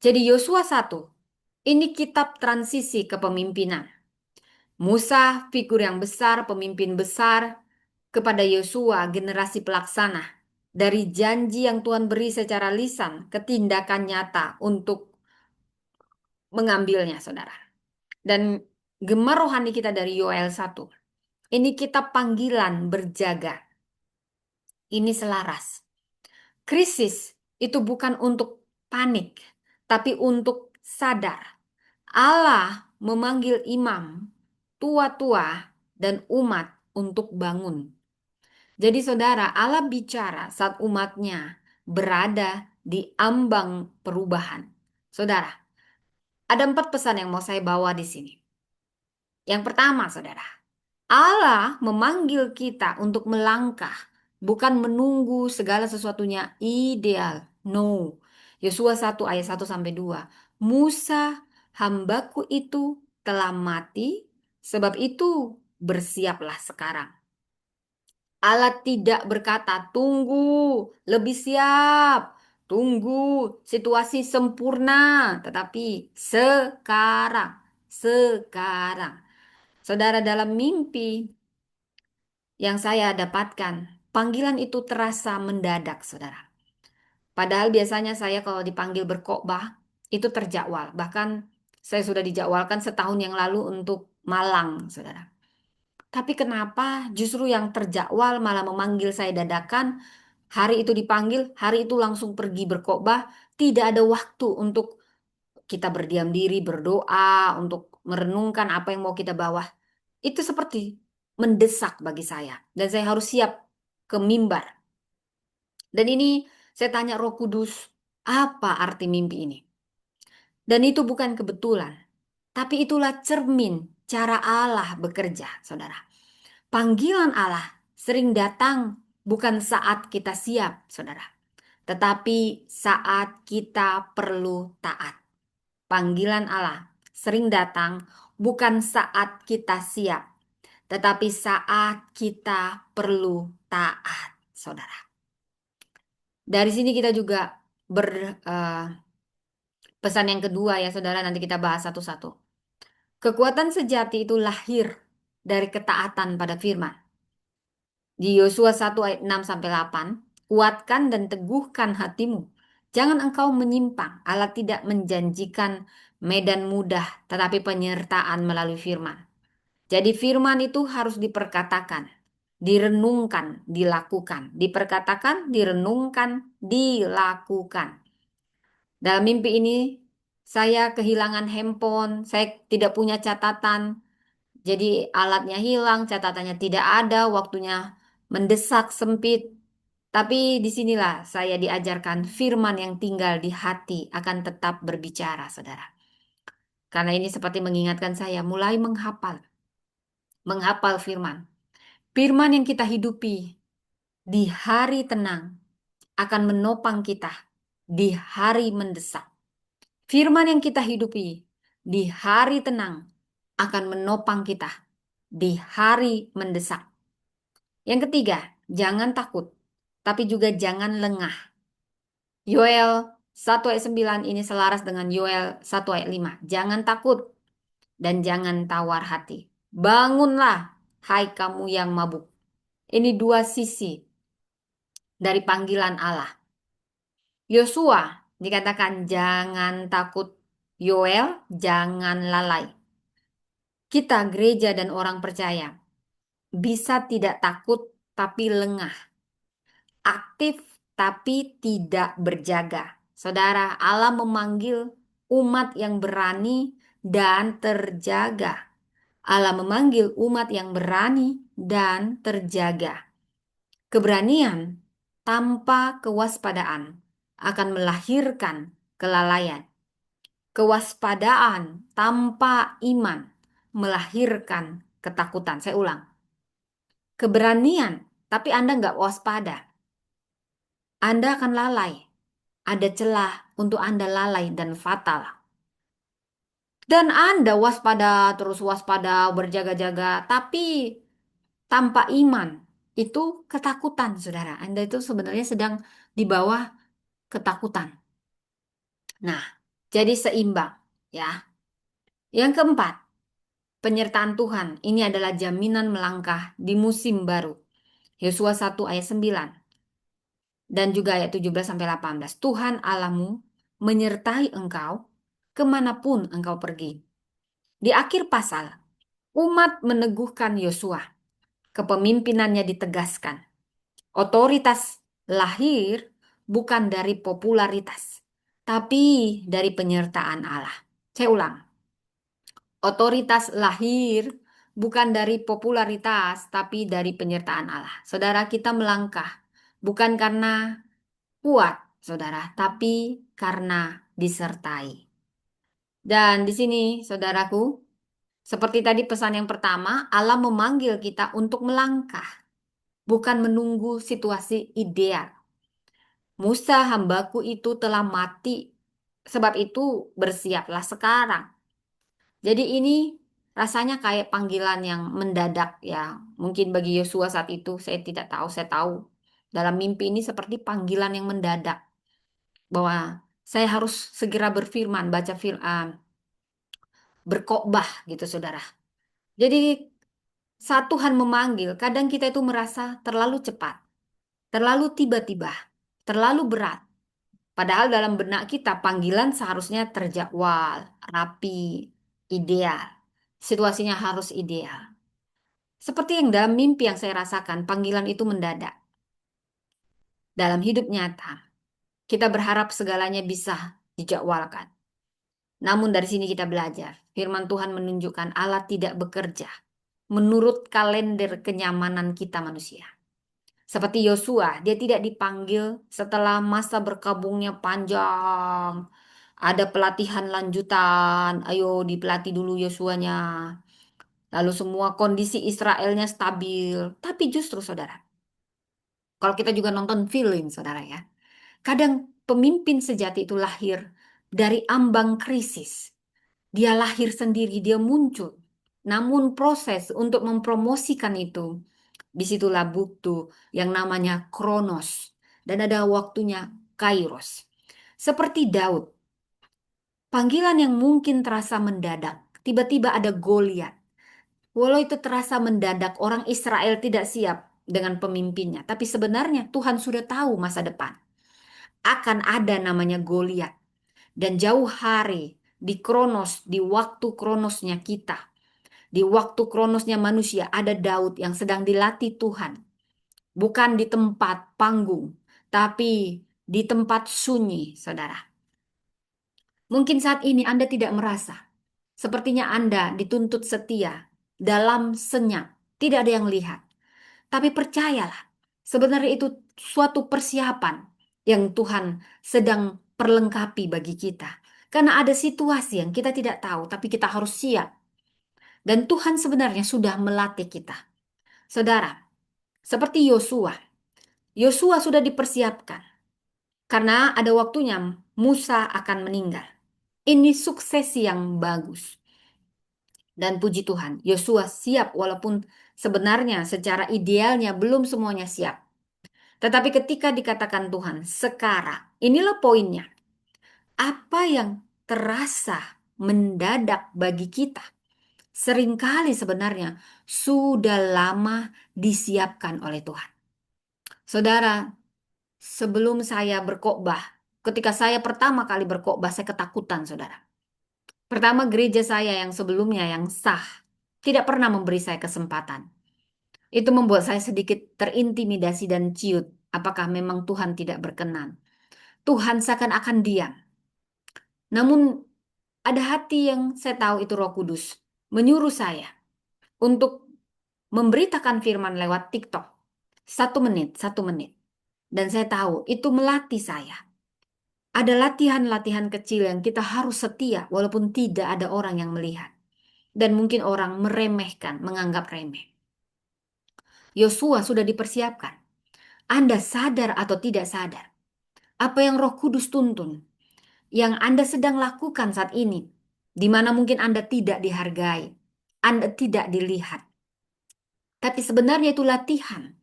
Speaker 1: jadi Yosua 1, ini kitab transisi kepemimpinan. Musa, figur yang besar, pemimpin besar, kepada Yosua, generasi pelaksana. Dari janji yang Tuhan beri secara lisan ke tindakan nyata untuk mengambilnya, saudara. Dan gemar rohani kita dari Yoel 1. Ini kitab panggilan berjaga. Ini selaras. Krisis itu bukan untuk panik, tapi untuk sadar. Allah memanggil imam, tua-tua, dan umat untuk bangun. Jadi saudara, Allah bicara saat umatnya berada di ambang perubahan. Saudara, ada 4 pesan yang mau saya bawa di sini. Yang pertama, saudara, Allah memanggil kita untuk melangkah, bukan menunggu segala sesuatunya ideal. No. Yosua 1 ayat 1-2. Musa, hambaku itu telah mati, sebab itu bersiaplah sekarang. Allah tidak berkata, tunggu, lebih siap, tunggu, situasi sempurna, tetapi sekarang, sekarang. Saudara, dalam mimpi yang saya dapatkan, panggilan itu terasa mendadak, saudara. Padahal biasanya saya kalau dipanggil berkhotbah, itu terjadwal. Bahkan saya sudah dijadwalkan setahun yang lalu untuk Malang, saudara. Tapi kenapa justru yang terjadwal malah memanggil saya dadakan, hari itu dipanggil, hari itu langsung pergi berkhotbah, tidak ada waktu untuk kita berdiam diri, berdoa, untuk merenungkan apa yang mau kita bawa. Itu seperti mendesak bagi saya. Dan saya harus siap ke mimbar. Dan ini saya tanya Roh Kudus, apa arti mimpi ini? Dan itu bukan kebetulan. Tapi itulah cermin cara Allah bekerja, saudara. Panggilan Allah sering datang bukan saat kita siap, saudara. Tetapi saat kita perlu taat. Panggilan Allah sering datang bukan saat kita siap, tetapi saat kita perlu taat, saudara. Dari sini kita juga pesan yang kedua ya, saudara. Nanti kita bahas satu-satu. Kekuatan sejati itu lahir dari ketaatan pada firman. Di Yosua 1 ayat 6-8, kuatkan dan teguhkan hatimu. Jangan engkau menyimpang. Allah tidak menjanjikan medan mudah, tetapi penyertaan melalui firman. Jadi firman itu harus diperkatakan, direnungkan, dilakukan. Diperkatakan, direnungkan, dilakukan. Dalam mimpi ini, saya kehilangan handphone, saya tidak punya catatan. Jadi alatnya hilang, catatannya tidak ada, waktunya mendesak, sempit. Tapi disinilah saya diajarkan firman yang tinggal di hati akan tetap berbicara, saudara. Karena ini seperti mengingatkan saya mulai menghafal. Menghafal firman. Firman yang kita hidupi di hari tenang akan menopang kita di hari mendesak. Firman yang kita hidupi di hari tenang akan menopang kita di hari mendesak. Yang ketiga, jangan takut, tapi juga jangan lengah. Yoel 1 ayat 9 ini selaras dengan Yoel 1 ayat 5. Jangan takut dan jangan tawar hati. Bangunlah, hai kamu yang mabuk. Ini dua sisi dari panggilan Allah. Yosua dikatakan jangan takut. Yoel jangan lalai. Kita gereja dan orang percaya bisa tidak takut tapi lengah. Aktif tapi tidak berjaga. Saudara, Allah memanggil umat yang berani dan terjaga. Allah memanggil umat yang berani dan terjaga. Keberanian tanpa kewaspadaan akan melahirkan kelalaian. Kewaspadaan tanpa iman melahirkan ketakutan. Saya ulang. Keberanian, tapi Anda nggak waspada. Anda akan lalai. Ada celah untuk Anda lalai dan fatal. Dan Anda waspada, terus waspada, berjaga-jaga, tapi tanpa iman. Itu ketakutan, saudara. Anda itu sebenarnya sedang di bawah ketakutan. Nah, jadi seimbang, ya. Yang keempat, penyertaan Tuhan. Ini adalah jaminan melangkah di musim baru. Yosua 1 ayat 9 dan juga ayat 17-18. Tuhan Allahmu menyertai engkau kemanapun engkau pergi. Di akhir pasal, umat meneguhkan Yosua. Kepemimpinannya ditegaskan. Otoritas lahir bukan dari popularitas, tapi dari penyertaan Allah. Saya ulang. Otoritas lahir bukan dari popularitas, tapi dari penyertaan Allah. Saudara, kita melangkah bukan karena kuat, saudara, tapi karena disertai. Dan di sini, saudaraku, Seperti tadi pesan yang pertama, Allah memanggil kita untuk melangkah, bukan menunggu situasi ideal. Musa hambaku itu telah mati, sebab itu bersiaplah sekarang. Jadi ini rasanya kayak panggilan yang mendadak ya. Mungkin bagi Yosua saat itu saya tidak tahu, saya tahu dalam mimpi ini seperti panggilan yang mendadak bahwa saya harus segera berfirman, baca firman, berkhotbah gitu saudara. Jadi saat Tuhan memanggil, kadang kita itu merasa terlalu cepat, terlalu tiba-tiba, terlalu berat. Padahal dalam benak kita panggilan seharusnya terjadwal, rapi, ideal. Situasinya harus ideal. Seperti yang dalam mimpi yang saya rasakan, panggilan itu mendadak. Dalam hidup nyata, kita berharap segalanya bisa dijadwalkan. Namun dari sini kita belajar, firman Tuhan menunjukkan Allah tidak bekerja menurut kalender kenyamanan kita manusia. Seperti Yosua, dia tidak dipanggil setelah masa berkabungnya panjang. Ada pelatihan lanjutan, ayo dipelatih dulu Yosuanya. Lalu semua kondisi Israelnya stabil. Tapi justru saudara, kalau kita juga nonton film saudara ya, kadang pemimpin sejati itu lahir dari ambang krisis. Dia lahir sendiri, dia muncul. Namun proses untuk mempromosikan itu, disitulah butuh yang namanya kronos. Dan ada waktunya kairos. Seperti Daud, panggilan yang mungkin terasa mendadak. Tiba-tiba ada Goliat. Walau itu terasa mendadak, orang Israel tidak siap dengan pemimpinnya. Tapi sebenarnya Tuhan sudah tahu masa depan. Akan ada namanya Goliat. Dan jauh hari di kronos, di waktu kronosnya kita. Di waktu kronosnya manusia ada Daud yang sedang dilatih Tuhan. Bukan di tempat panggung, tapi di tempat sunyi, saudara. Mungkin saat ini Anda tidak merasa. Sepertinya Anda dituntut setia dalam senyap. Tidak ada yang lihat. Tapi percayalah, sebenarnya itu suatu persiapan yang Tuhan sedang perlengkapi bagi kita. Karena ada situasi yang kita tidak tahu, tapi kita harus siap. Dan Tuhan sebenarnya sudah melatih kita. Saudara, seperti Yosua. Yosua sudah dipersiapkan. Karena ada waktunya Musa akan meninggal. Ini suksesi yang bagus. Dan puji Tuhan, Yosua siap walaupun sebenarnya secara idealnya belum semuanya siap. Tetapi ketika dikatakan Tuhan, sekarang, inilah poinnya. Apa yang terasa mendadak bagi kita, seringkali sebenarnya sudah lama disiapkan oleh Tuhan. Saudara, sebelum saya berkhotbah, ketika saya pertama kali berkhotbah, saya ketakutan, saudara. Pertama, gereja saya yang sebelumnya yang sah, tidak pernah memberi saya kesempatan. Itu membuat saya sedikit terintimidasi dan ciut. Apakah memang Tuhan tidak berkenan? Tuhan seakan-akan diam. Namun ada hati yang saya tahu itu Roh Kudus menyuruh saya untuk memberitakan firman lewat TikTok. 1 menit, 1 menit. Dan saya tahu itu melatih saya. Ada latihan-latihan kecil yang kita harus setia walaupun tidak ada orang yang melihat. Dan mungkin orang meremehkan, menganggap remeh. Yosua sudah dipersiapkan. Anda sadar atau tidak sadar? Apa yang Roh Kudus tuntun? Yang Anda sedang lakukan saat ini. Di mana mungkin Anda tidak dihargai. Anda tidak dilihat. Tapi sebenarnya itu latihan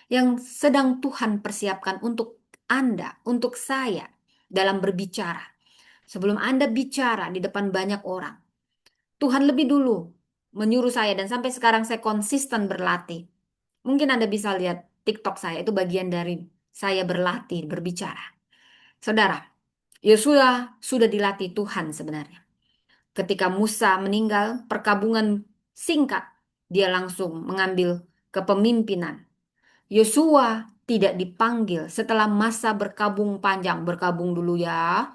Speaker 1: yang sedang Tuhan persiapkan untuk Anda, untuk saya dalam berbicara. Sebelum Anda bicara di depan banyak orang, Tuhan lebih dulu menyuruh saya dan sampai sekarang saya konsisten berlatih. Mungkin Anda bisa lihat TikTok saya, itu bagian dari saya berlatih, berbicara. Saudara, Yosua sudah dilatih Tuhan sebenarnya. Ketika Musa meninggal, perkabungan singkat, dia langsung mengambil kepemimpinan. Yosua tidak dipanggil setelah masa berkabung panjang, berkabung dulu ya.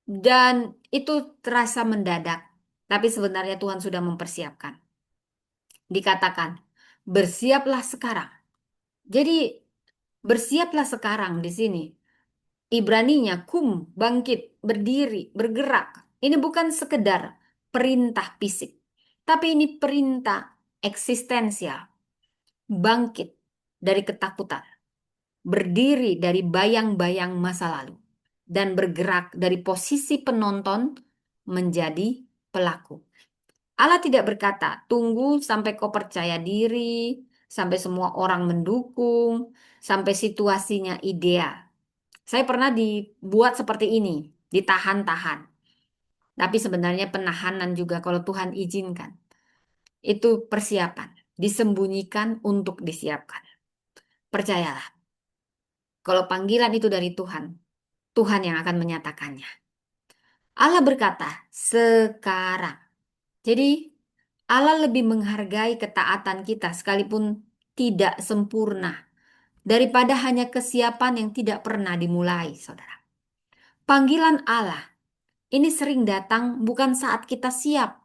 Speaker 1: Dan itu terasa mendadak, tapi sebenarnya Tuhan sudah mempersiapkan. Dikatakan, bersiaplah sekarang. Jadi bersiaplah sekarang di sini. Ibraninya kum, bangkit, berdiri, bergerak. Ini bukan sekedar perintah fisik. Tapi ini perintah eksistensial, bangkit dari ketakutan, berdiri dari bayang-bayang masa lalu, dan bergerak dari posisi penonton menjadi pelaku. Allah tidak berkata, tunggu sampai kau percaya diri, sampai semua orang mendukung, sampai situasinya ideal. Saya pernah dibuat seperti ini, ditahan-tahan. Tapi sebenarnya penahanan juga kalau Tuhan izinkan. Itu persiapan, disembunyikan untuk disiapkan. Percayalah, kalau panggilan itu dari Tuhan, Tuhan yang akan menyatakannya. Allah berkata, sekarang. Jadi Allah lebih menghargai ketaatan kita sekalipun tidak sempurna daripada hanya kesiapan yang tidak pernah dimulai, saudara. Panggilan Allah ini sering datang bukan saat kita siap,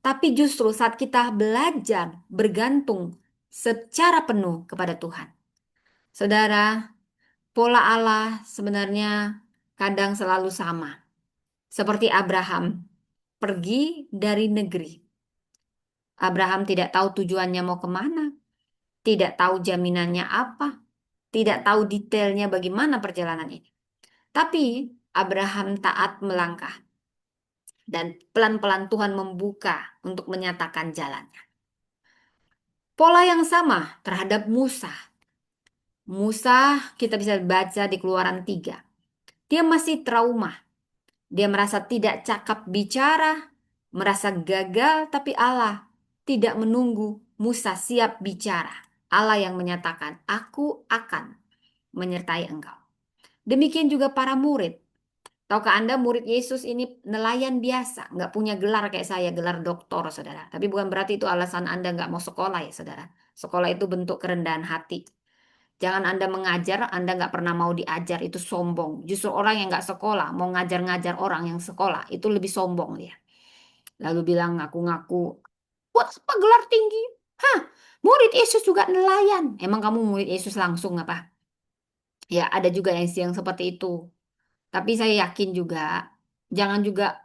Speaker 1: tapi justru saat kita belajar bergantung secara penuh kepada Tuhan. Saudara, pola Allah sebenarnya kadang selalu sama. Seperti Abraham pergi dari negeri. Abraham tidak tahu tujuannya mau kemana, tidak tahu jaminannya apa, tidak tahu detailnya bagaimana perjalanan ini. Tapi Abraham taat melangkah dan pelan-pelan Tuhan membuka untuk menyatakan jalannya. Pola yang sama terhadap Musa. Musa kita bisa baca di Keluaran 3. Dia masih trauma. Dia merasa tidak cakap bicara, merasa gagal, tapi Allah tidak menunggu Musa siap bicara. Allah yang menyatakan, aku akan menyertai engkau. Demikian juga para murid. Tahukah Anda murid Yesus ini nelayan biasa, nggak punya gelar kayak saya, gelar doktor, saudara. Tapi bukan berarti itu alasan Anda nggak mau sekolah ya, saudara. Sekolah itu bentuk kerendahan hati. Jangan Anda mengajar, Anda nggak pernah mau diajar, itu sombong. Justru orang yang nggak sekolah, mau ngajar-ngajar orang yang sekolah, itu lebih sombong dia. Lalu bilang ngaku-ngaku, buat apa gelar tinggi? Hah, murid Yesus juga nelayan. Emang kamu murid Yesus langsung apa? Ya, ada juga yang seperti itu. Tapi saya yakin juga, jangan juga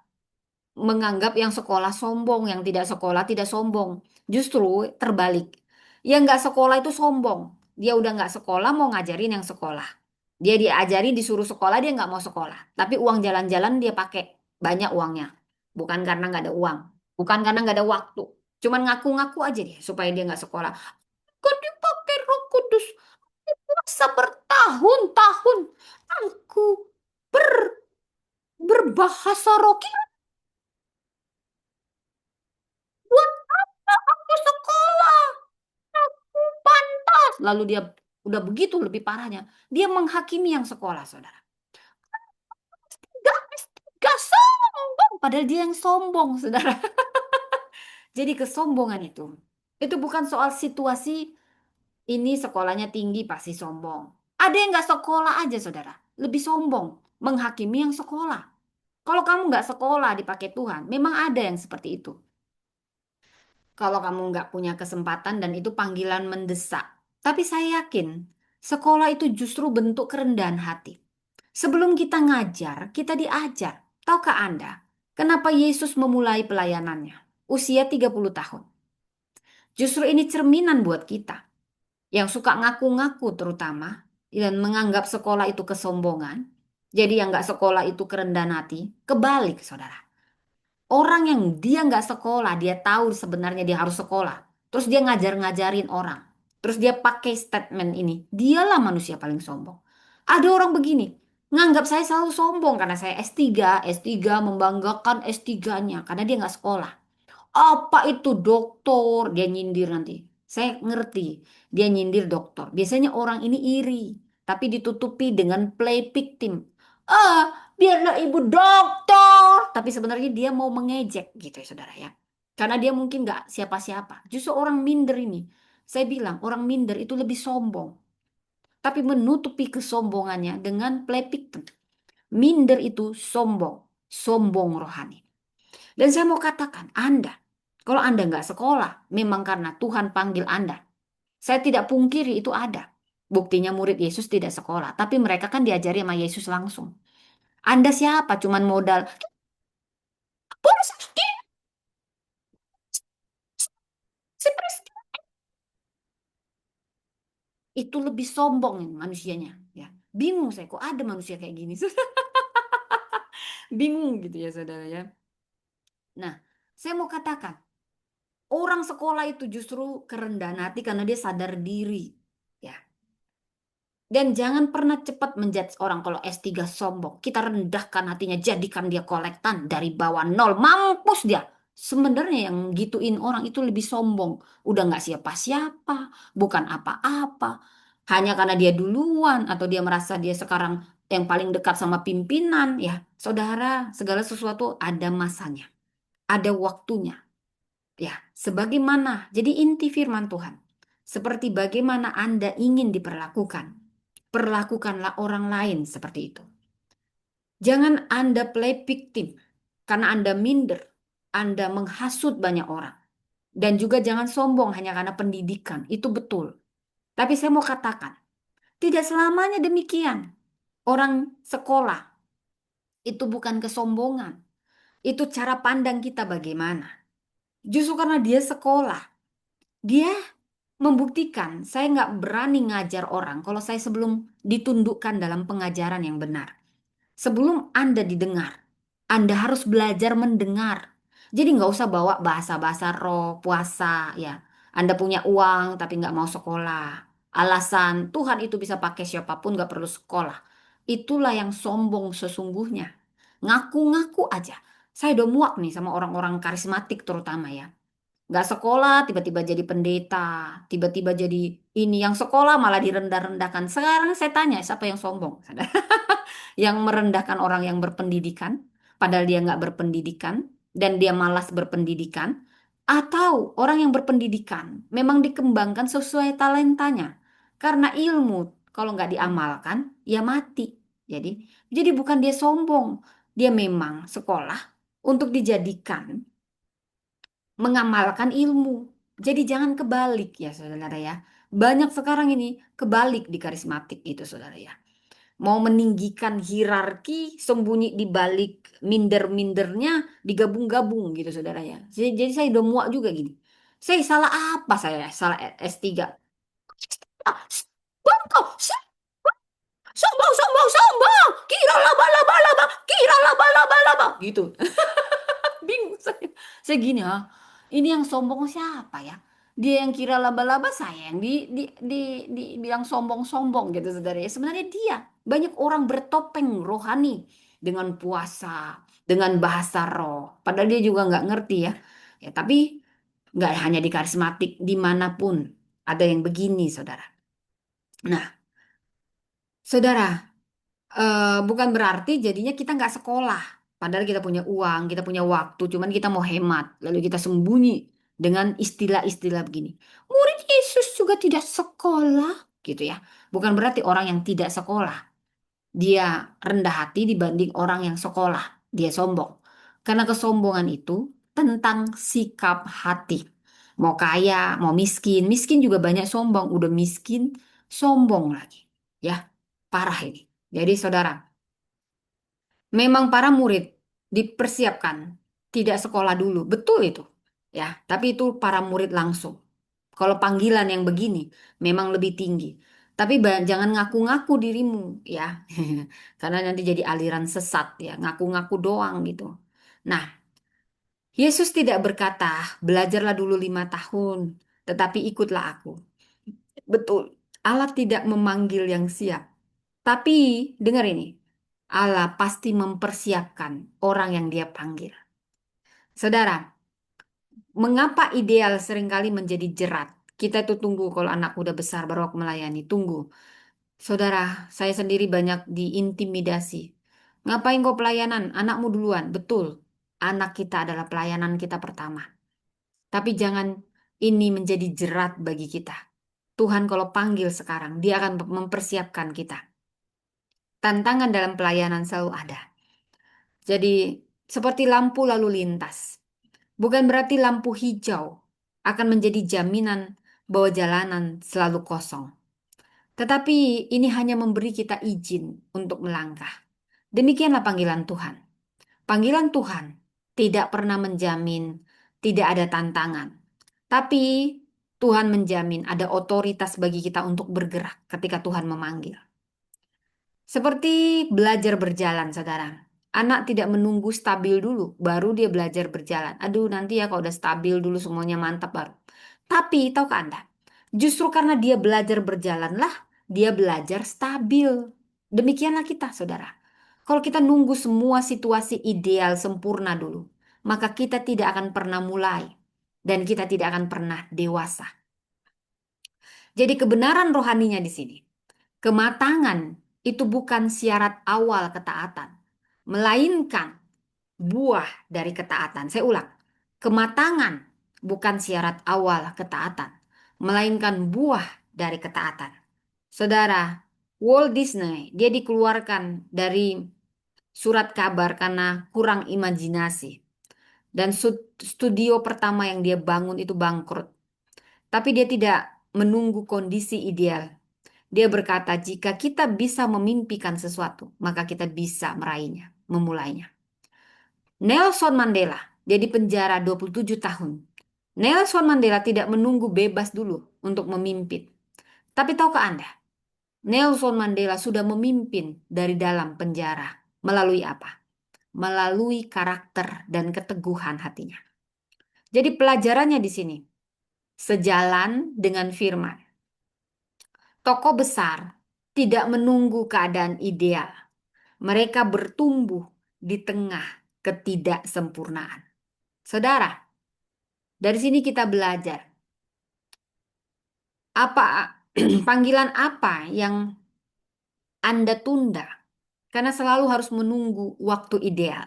Speaker 1: menganggap yang sekolah sombong, yang tidak sekolah tidak sombong. Justru terbalik. Yang nggak sekolah itu sombong. Dia udah nggak sekolah mau ngajarin yang sekolah. Dia diajarin disuruh sekolah dia nggak mau sekolah. Tapi uang jalan-jalan dia pakai banyak uangnya. Bukan karena nggak ada uang, bukan karena nggak ada waktu. Cuman ngaku-ngaku aja dia supaya dia nggak sekolah. Kan dipakai Roh Kudus. Puasa bertahun-tahun. Aku ber berbahasa roh. Buat apa aku sekolah? Aku pantas. Lalu dia udah begitu lebih parahnya. Dia menghakimi yang sekolah, saudara. Gak sombong. Padahal dia yang sombong, saudara. Jadi kesombongan itu bukan soal situasi ini sekolahnya tinggi pasti sombong. Ada yang nggak sekolah aja, saudara. Lebih sombong. Menghakimi yang sekolah. Kalau kamu nggak sekolah dipakai Tuhan, memang ada yang seperti itu. Kalau kamu nggak punya kesempatan dan itu panggilan mendesak. Tapi saya yakin sekolah itu justru bentuk kerendahan hati. Sebelum kita ngajar, kita diajar. Tahukah Anda kenapa Yesus memulai pelayanannya? Usia 30 tahun. Justru ini cerminan buat kita. Yang suka ngaku-ngaku terutama. Dan menganggap sekolah itu kesombongan. Jadi yang nggak sekolah itu kerendahan hati. Kebalik saudara. Orang yang dia nggak sekolah, dia tahu sebenarnya dia harus sekolah. Terus dia ngajar-ngajarin orang. Terus dia pakai statement ini. Dialah manusia paling sombong. Ada orang begini, nganggap saya selalu sombong karena saya S3. S3 membanggakan S3-nya karena dia nggak sekolah. Apa itu dokter? Dia nyindir nanti. Saya ngerti. Dia nyindir dokter. Biasanya orang ini iri. Tapi ditutupi dengan play victim. Ah, biarlah ibu dokter. Tapi sebenarnya dia mau mengejek gitu ya saudara ya. Karena dia mungkin nggak siapa-siapa. Justru orang minder ini. Saya bilang orang minder itu lebih sombong. Tapi menutupi kesombongannya dengan play victim. Minder itu sombong. Sombong rohani. Dan saya mau katakan, Anda, kalau Anda nggak sekolah, memang karena Tuhan panggil Anda. Saya tidak pungkiri itu ada. Buktinya murid Yesus tidak sekolah, tapi mereka kan diajari sama Yesus langsung. Anda siapa? Cuman modal. Boleh sakit. Itu lebih sombong manusianya. Ya, bingung saya kok ada manusia kayak gini. Bingung gitu ya saudara ya. Nah, saya mau katakan, orang sekolah itu justru kerendahan hati karena dia sadar diri. Ya, dan jangan pernah cepat menjudge orang kalau S3 sombong. Kita rendahkan hatinya, jadikan dia kolektan dari bawah nol. Mampus dia. Sebenarnya yang gituin orang itu lebih sombong. Udah nggak siapa-siapa, bukan apa-apa. Hanya karena dia duluan atau dia merasa dia sekarang yang paling dekat sama pimpinan. Ya, saudara, segala sesuatu ada masanya, ada waktunya. Ya, sebagaimana. Jadi inti firman Tuhan. Seperti bagaimana Anda ingin diperlakukan, perlakukanlah orang lain seperti itu. Jangan Anda play victim karena Anda minder, Anda menghasut banyak orang. Dan juga jangan sombong hanya karena pendidikan, itu betul. Tapi saya mau katakan, tidak selamanya demikian. Orang sekolah itu bukan kesombongan, itu cara pandang kita bagaimana. Justru karena dia sekolah, dia membuktikan saya nggak berani ngajar orang kalau saya sebelum ditundukkan dalam pengajaran yang benar. Sebelum Anda didengar, Anda harus belajar mendengar. Jadi nggak usah bawa bahasa-bahasa roh, puasa, ya. Anda punya uang tapi nggak mau sekolah. Alasan Tuhan itu bisa pakai siapapun nggak perlu sekolah. Itulah yang sombong sesungguhnya. Ngaku-ngaku aja. Saya udah muak nih sama orang-orang karismatik terutama ya. Nggak sekolah, tiba-tiba jadi pendeta, tiba-tiba jadi ini yang sekolah malah direndah-rendahkan. Sekarang saya tanya, siapa yang sombong? Yang merendahkan orang yang berpendidikan, padahal dia nggak berpendidikan dan dia malas berpendidikan, atau orang yang berpendidikan memang dikembangkan sesuai talentanya, karena ilmu kalau nggak diamalkan ya mati. Jadi bukan dia sombong, dia memang sekolah untuk dijadikan mengamalkan ilmu. Jadi jangan kebalik ya saudara ya. Banyak sekarang ini kebalik di karismatik itu saudara ya, mau meninggikan hierarki sembunyi di balik minder-mindernya digabung-gabung gitu saudara ya. Jadi saya udah muak juga gini. Saya salah apa saya? Salah S3. Ah, sombong, sombong, sombong, sombong. Kira laba-laba, laba. Kira laba-laba, laba. Gitu. Bingung saya. Saya gini ah. Ini yang sombong siapa ya? Dia yang kira laba-laba, saya yang bilang sombong-sombong gitu saudara ya. Sebenarnya dia banyak orang bertopeng rohani dengan puasa, dengan bahasa roh. Padahal dia juga nggak ngerti ya. Ya tapi nggak hanya di karismatik, dimanapun ada yang begini saudara. Nah, saudara, bukan berarti jadinya kita nggak sekolah. Padahal kita punya uang, kita punya waktu, cuman kita mau hemat. Lalu kita sembunyi dengan istilah-istilah begini. Murid Yesus juga tidak sekolah, gitu ya. Bukan berarti orang yang tidak sekolah, dia rendah hati dibanding orang yang sekolah. Dia sombong. Karena kesombongan itu tentang sikap hati. Mau kaya, mau miskin. Miskin juga banyak sombong. Udah miskin, sombong lagi. Ya, parah ini. Jadi saudara, memang para murid dipersiapkan tidak sekolah dulu, betul itu. Ya, tapi itu para murid langsung. Kalau panggilan yang begini memang lebih tinggi. Tapi jangan ngaku-ngaku dirimu ya. Karena nanti jadi aliran sesat ya, ngaku-ngaku doang gitu. Nah, Yesus tidak berkata, belajarlah dulu 5 tahun, tetapi ikutlah aku. Betul, Allah tidak memanggil yang siap. Tapi dengar ini, Allah pasti mempersiapkan orang yang dia panggil. Saudara, mengapa ideal seringkali menjadi jerat? Kita tuh tunggu kalau anak udah besar baru aku melayani. Tunggu. Saudara, saya sendiri banyak diintimidasi. Ngapain kau pelayanan? Anakmu duluan. Betul. Anak kita adalah pelayanan kita pertama. Tapi jangan ini menjadi jerat bagi kita. Tuhan kalau panggil sekarang, dia akan mempersiapkan kita. Tantangan dalam pelayanan selalu ada. Jadi, seperti lampu lalu lintas. Bukan berarti lampu hijau akan menjadi jaminan bahwa jalanan selalu kosong. Tetapi ini hanya memberi kita izin untuk melangkah. Demikianlah panggilan Tuhan. Panggilan Tuhan tidak pernah menjamin tidak ada tantangan. Tapi Tuhan menjamin ada otoritas bagi kita untuk bergerak ketika Tuhan memanggil. Seperti belajar berjalan, saudara. Anak tidak menunggu stabil dulu, baru dia belajar berjalan. Aduh, nanti ya kalau udah stabil dulu semuanya mantap baru. Tapi, tahukah Anda? Justru karena dia belajar berjalanlah, dia belajar stabil. Demikianlah kita, saudara. Kalau kita nunggu semua situasi ideal sempurna dulu, maka kita tidak akan pernah mulai. Dan kita tidak akan pernah dewasa. Jadi kebenaran rohaninya di sini. Kematangan itu bukan syarat awal ketaatan, melainkan buah dari ketaatan. Saya ulang, kematangan bukan syarat awal ketaatan, melainkan buah dari ketaatan. Saudara, Walt Disney, dia dikeluarkan dari surat kabar karena kurang imajinasi. Dan studio pertama yang dia bangun itu bangkrut. Tapi dia tidak menunggu kondisi ideal. Dia berkata, jika kita bisa memimpikan sesuatu, maka kita bisa meraihnya, memulainya. Nelson Mandela, dia di penjara 27 tahun. Nelson Mandela tidak menunggu bebas dulu untuk memimpin. Tapi tahukah Anda, Nelson Mandela sudah memimpin dari dalam penjara. Melalui apa? Melalui karakter dan keteguhan hatinya. Jadi pelajarannya di sini, sejalan dengan firman. Tokoh besar tidak menunggu keadaan ideal. Mereka bertumbuh di tengah ketidaksempurnaan. Saudara, dari sini kita belajar apa panggilan apa yang Anda tunda karena selalu harus menunggu waktu ideal.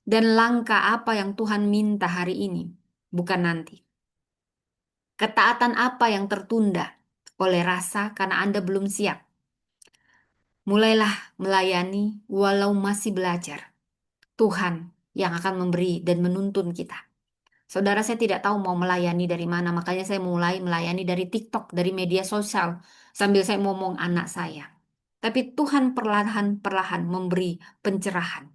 Speaker 1: Dan langkah apa yang Tuhan minta hari ini, bukan nanti. Ketaatan apa yang tertunda oleh rasa karena Anda belum siap. Mulailah melayani walau masih belajar. Tuhan yang akan memberi dan menuntun kita. Saudara, saya tidak tahu mau melayani dari mana, makanya saya mulai melayani dari TikTok, dari media sosial, sambil saya ngomong anak saya. Tapi Tuhan perlahan-perlahan memberi pencerahan.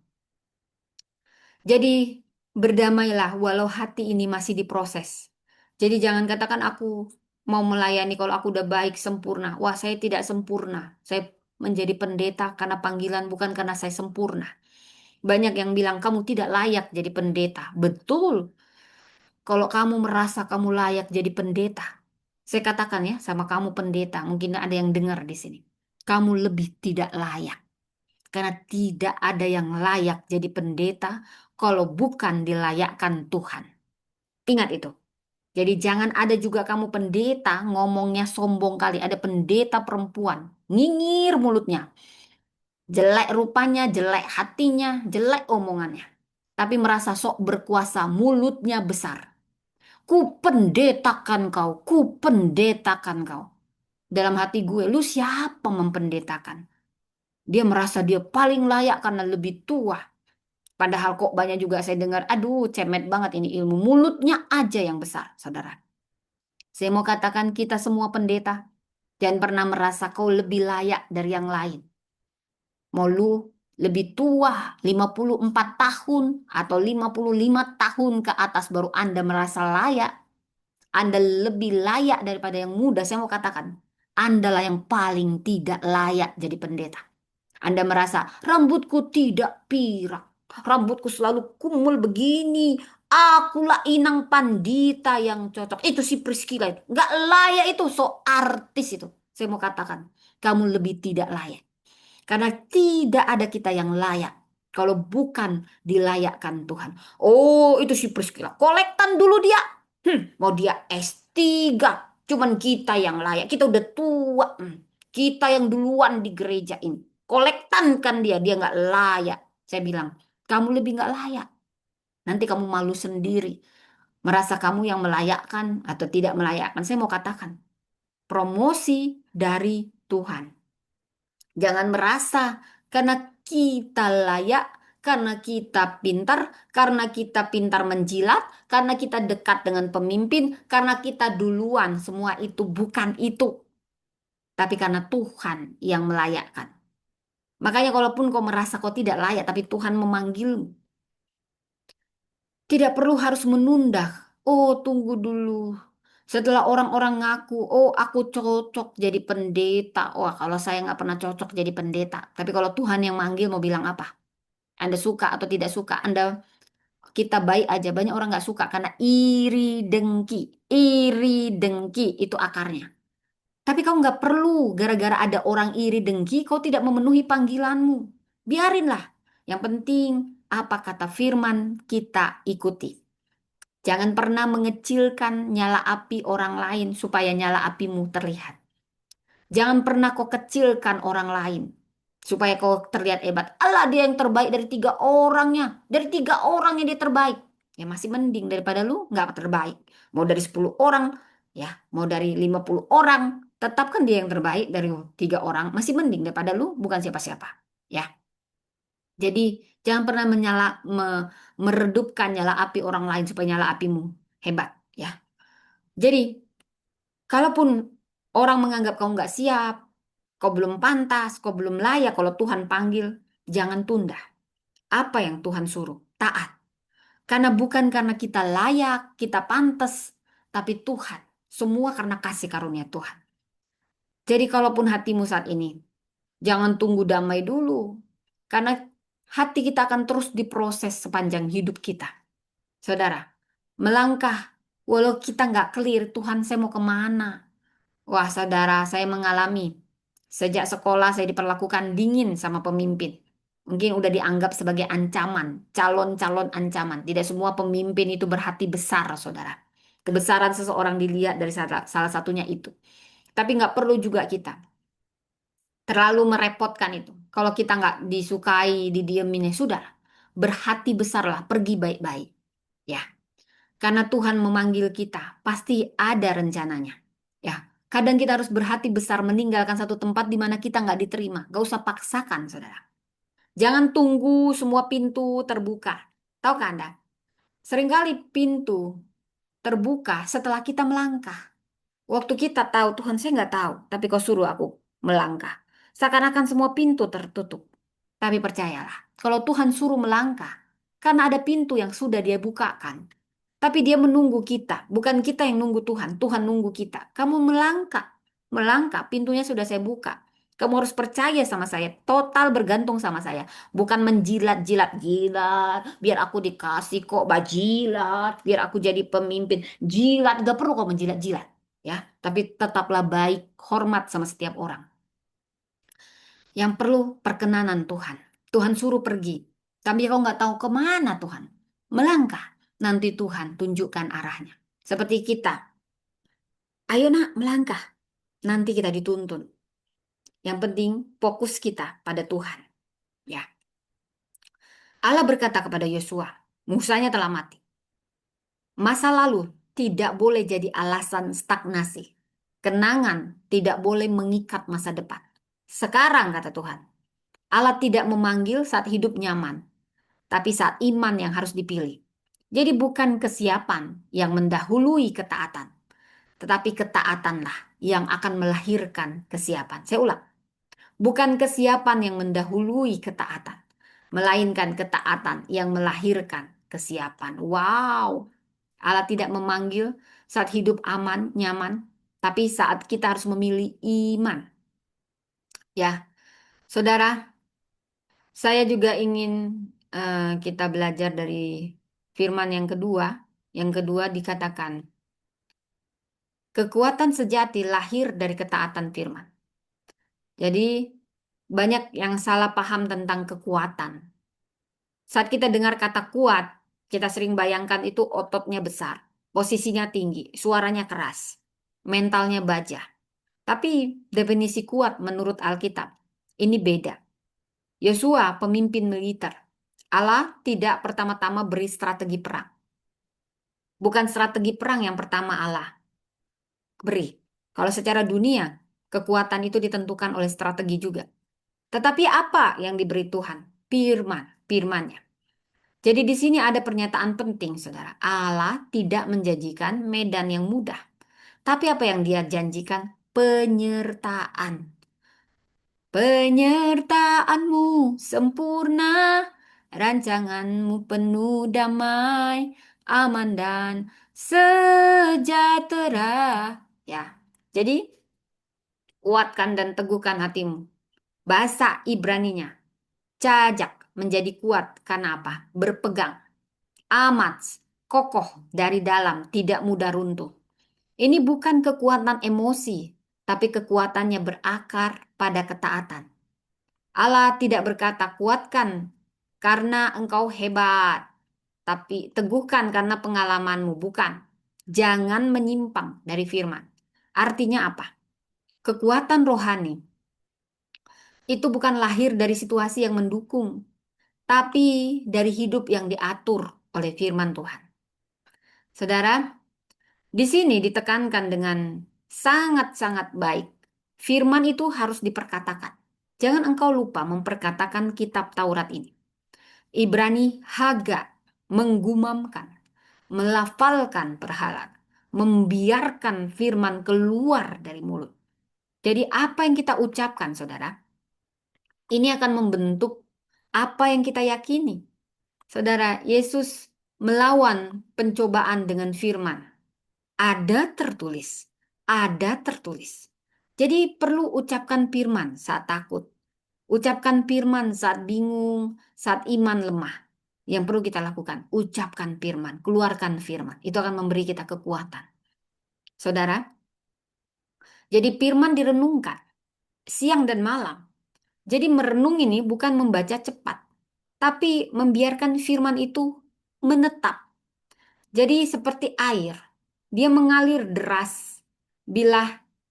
Speaker 1: Jadi berdamailah walau hati ini masih diproses. Jadi jangan katakan aku mau melayani kalau aku udah baik sempurna. Wah, saya tidak sempurna. Saya menjadi pendeta karena panggilan bukan karena saya sempurna. Banyak yang bilang kamu tidak layak jadi pendeta. Betul. Kalau kamu merasa kamu layak jadi pendeta, saya katakan ya sama kamu pendeta, mungkin ada yang dengar di sini. Kamu lebih tidak layak. Karena tidak ada yang layak jadi pendeta kalau bukan dilayakkan Tuhan. Ingat itu. Jadi jangan ada juga kamu pendeta ngomongnya sombong kali. Ada pendeta perempuan, nyinyir mulutnya. Jelek rupanya, jelek hatinya, jelek omongannya. Tapi merasa sok berkuasa, mulutnya besar. Ku pendetakan kau. Dalam hati gue, lu siapa mempendetakan? Dia merasa dia paling layak karena lebih tua. Padahal kok banyak juga saya dengar, aduh cemet banget ini ilmu. Mulutnya aja yang besar, saudara. Saya mau katakan kita semua pendeta. Jangan pernah merasa kau lebih layak dari yang lain. Mau lu lebih tua, 54 tahun atau 55 tahun ke atas baru Anda merasa layak. Anda lebih layak daripada yang muda. Saya mau katakan, Anda lah yang paling tidak layak jadi pendeta. Anda merasa rambutku tidak pirang, rambutku selalu kumul begini. Akulah inang pandita yang cocok. Itu si Priscilla itu. Nggak layak itu, so artis itu. Saya mau katakan, kamu lebih tidak layak. Karena tidak ada kita yang layak. Kalau bukan dilayakkan Tuhan. Oh, itu si Priscilla. Kolektan dulu dia. Mau dia S3. Cuman kita yang layak. Kita udah tua. Kita yang duluan di gereja ini. Kolektankan dia. Dia nggak layak. Saya bilang, kamu lebih nggak layak. Nanti kamu malu sendiri. Merasa kamu yang melayakkan atau tidak melayakkan. Saya mau katakan, promosi dari Tuhan. Jangan merasa karena kita layak, karena kita pintar menjilat, karena kita dekat dengan pemimpin, karena kita duluan. Semua itu bukan itu. Tapi karena Tuhan yang melayakkan. Makanya kalaupun kau merasa kau tidak layak, tapi Tuhan memanggilmu. Tidak perlu harus menunda. Oh, tunggu dulu. Setelah orang-orang ngaku, oh aku cocok jadi pendeta. Wah, kalau saya nggak pernah cocok jadi pendeta. Tapi kalau Tuhan yang manggil mau bilang apa? Anda suka atau tidak suka, kita baik aja. Banyak orang nggak suka karena iri dengki itu akarnya. Tapi kau nggak perlu gara-gara ada orang iri dengki, kau tidak memenuhi panggilanmu. Biarinlah. Yang penting apa kata firman kita ikuti. Jangan pernah mengecilkan nyala api orang lain supaya nyala apimu terlihat. Jangan pernah kau kecilkan orang lain supaya kau terlihat hebat. Allah dia yang terbaik dari tiga orangnya. Dari tiga orangnya dia terbaik. Ya masih mending daripada lu nggak terbaik. Mau dari 10 orang, ya mau dari 50 orang. Tetap kan dia yang terbaik dari tiga orang. Masih mending daripada lu bukan siapa-siapa. Ya, jadi jangan pernah meredupkan nyala api orang lain supaya nyala apimu hebat. Ya, jadi kalaupun orang menganggap kau nggak siap, kau belum pantas, kau belum layak kalau Tuhan panggil, jangan tunda. Apa yang Tuhan suruh? Taat. Karena bukan karena kita layak, kita pantas, tapi Tuhan. Semua karena kasih karunia Tuhan. Jadi kalaupun hatimu saat ini, jangan tunggu damai dulu. Karena hati kita akan terus diproses sepanjang hidup kita. Saudara, melangkah, walau kita nggak clear, Tuhan saya mau kemana? Wah, saudara, saya mengalami. Sejak sekolah saya diperlakukan dingin sama pemimpin. Mungkin udah dianggap sebagai ancaman, calon-calon ancaman. Tidak semua pemimpin itu berhati besar, saudara. Kebesaran seseorang dilihat dari salah satunya itu. Tapi nggak perlu juga kita terlalu merepotkan itu. Kalau kita nggak disukai, didiemin, ya sudah. Berhati besarlah, pergi baik-baik. Ya. Karena Tuhan memanggil kita, pasti ada rencananya. Ya, kadang kita harus berhati besar meninggalkan satu tempat di mana kita nggak diterima. Gak usah paksakan, saudara. Jangan tunggu semua pintu terbuka. Tahukah Anda? Seringkali pintu terbuka setelah kita melangkah. Waktu kita tahu, Tuhan saya nggak tahu, tapi kau suruh aku melangkah. Seakan-akan semua pintu tertutup. Tapi percayalah, kalau Tuhan suruh melangkah, karena ada pintu yang sudah dia bukakan. Tapi dia menunggu kita, bukan kita yang nunggu Tuhan. Tuhan nunggu kita. Kamu melangkah, melangkah, pintunya sudah saya buka. Kamu harus percaya sama saya, total bergantung sama saya. Bukan menjilat-jilat, jilat, biar aku dikasih kok, bajilat, biar aku jadi pemimpin. Jilat, gak perlu kok menjilat-jilat. Ya, tapi tetaplah baik, hormat sama setiap orang. Yang perlu perkenanan Tuhan. Tuhan suruh pergi. Tapi kau nggak tahu kemana Tuhan. Melangkah. Nanti Tuhan tunjukkan arahnya. Seperti kita. Ayo nak melangkah. Nanti kita dituntun. Yang penting fokus kita pada Tuhan. Ya. Allah berkata kepada Yosua. Musanya telah mati. Masa lalu tidak boleh jadi alasan stagnasi. Kenangan tidak boleh mengikat masa depan. Sekarang kata Tuhan. Allah tidak memanggil saat hidup nyaman, tapi saat iman yang harus dipilih. Jadi bukan kesiapan yang mendahului ketaatan, tetapi ketaatanlah yang akan melahirkan kesiapan. Saya ulang, bukan kesiapan yang mendahului ketaatan, melainkan ketaatan yang melahirkan kesiapan. Wow, Allah tidak memanggil saat hidup aman, nyaman, tapi saat kita harus memilih iman. Ya, saudara, saya juga ingin kita belajar dari firman yang kedua. Yang kedua dikatakan, kekuatan sejati lahir dari ketaatan firman. Jadi, banyak yang salah paham tentang kekuatan. Saat kita dengar kata kuat, kita sering bayangkan itu ototnya besar, posisinya tinggi, suaranya keras, mentalnya baja. Tapi definisi kuat menurut Alkitab, ini beda. Yosua, pemimpin militer. Allah tidak pertama-tama beri strategi perang. Bukan strategi perang yang pertama Allah beri. Kalau secara dunia, kekuatan itu ditentukan oleh strategi juga. Tetapi apa yang diberi Tuhan? Firman, firmannya. Jadi di sini ada pernyataan penting, saudara. Allah tidak menjanjikan medan yang mudah. Tapi apa yang dia janjikan? Penyertaan. Penyertaanmu sempurna, rancanganmu penuh damai, aman dan sejahtera. Ya, jadi kuatkan dan teguhkan hatimu. Bahasa Ibraninya, cajak menjadi kuat karena apa? Berpegang, amat kokoh dari dalam, tidak mudah runtuh. Ini bukan kekuatan emosi, tapi kekuatannya berakar pada ketaatan. Allah tidak berkata kuatkan karena engkau hebat, tapi teguhkan karena pengalamanmu, bukan. Jangan menyimpang dari firman. Artinya apa? Kekuatan rohani itu bukan lahir dari situasi yang mendukung, tapi dari hidup yang diatur oleh firman Tuhan. Saudara, di sini ditekankan dengan sangat-sangat baik. Firman itu harus diperkatakan. Jangan engkau lupa memperkatakan kitab Taurat ini. Ibrani Haga menggumamkan, melafalkan perhalan, membiarkan firman keluar dari mulut. Jadi apa yang kita ucapkan, saudara, ini akan membentuk apa yang kita yakini. Saudara, Yesus melawan pencobaan dengan firman. Ada tertulis, ada tertulis. Jadi perlu ucapkan firman saat takut. Ucapkan firman saat bingung, saat iman lemah. Yang perlu kita lakukan, ucapkan firman, keluarkan firman. Itu akan memberi kita kekuatan. Saudara, jadi firman direnungkan siang dan malam. Jadi merenung ini bukan membaca cepat, tapi membiarkan firman itu menetap. Jadi seperti air, dia mengalir deras bila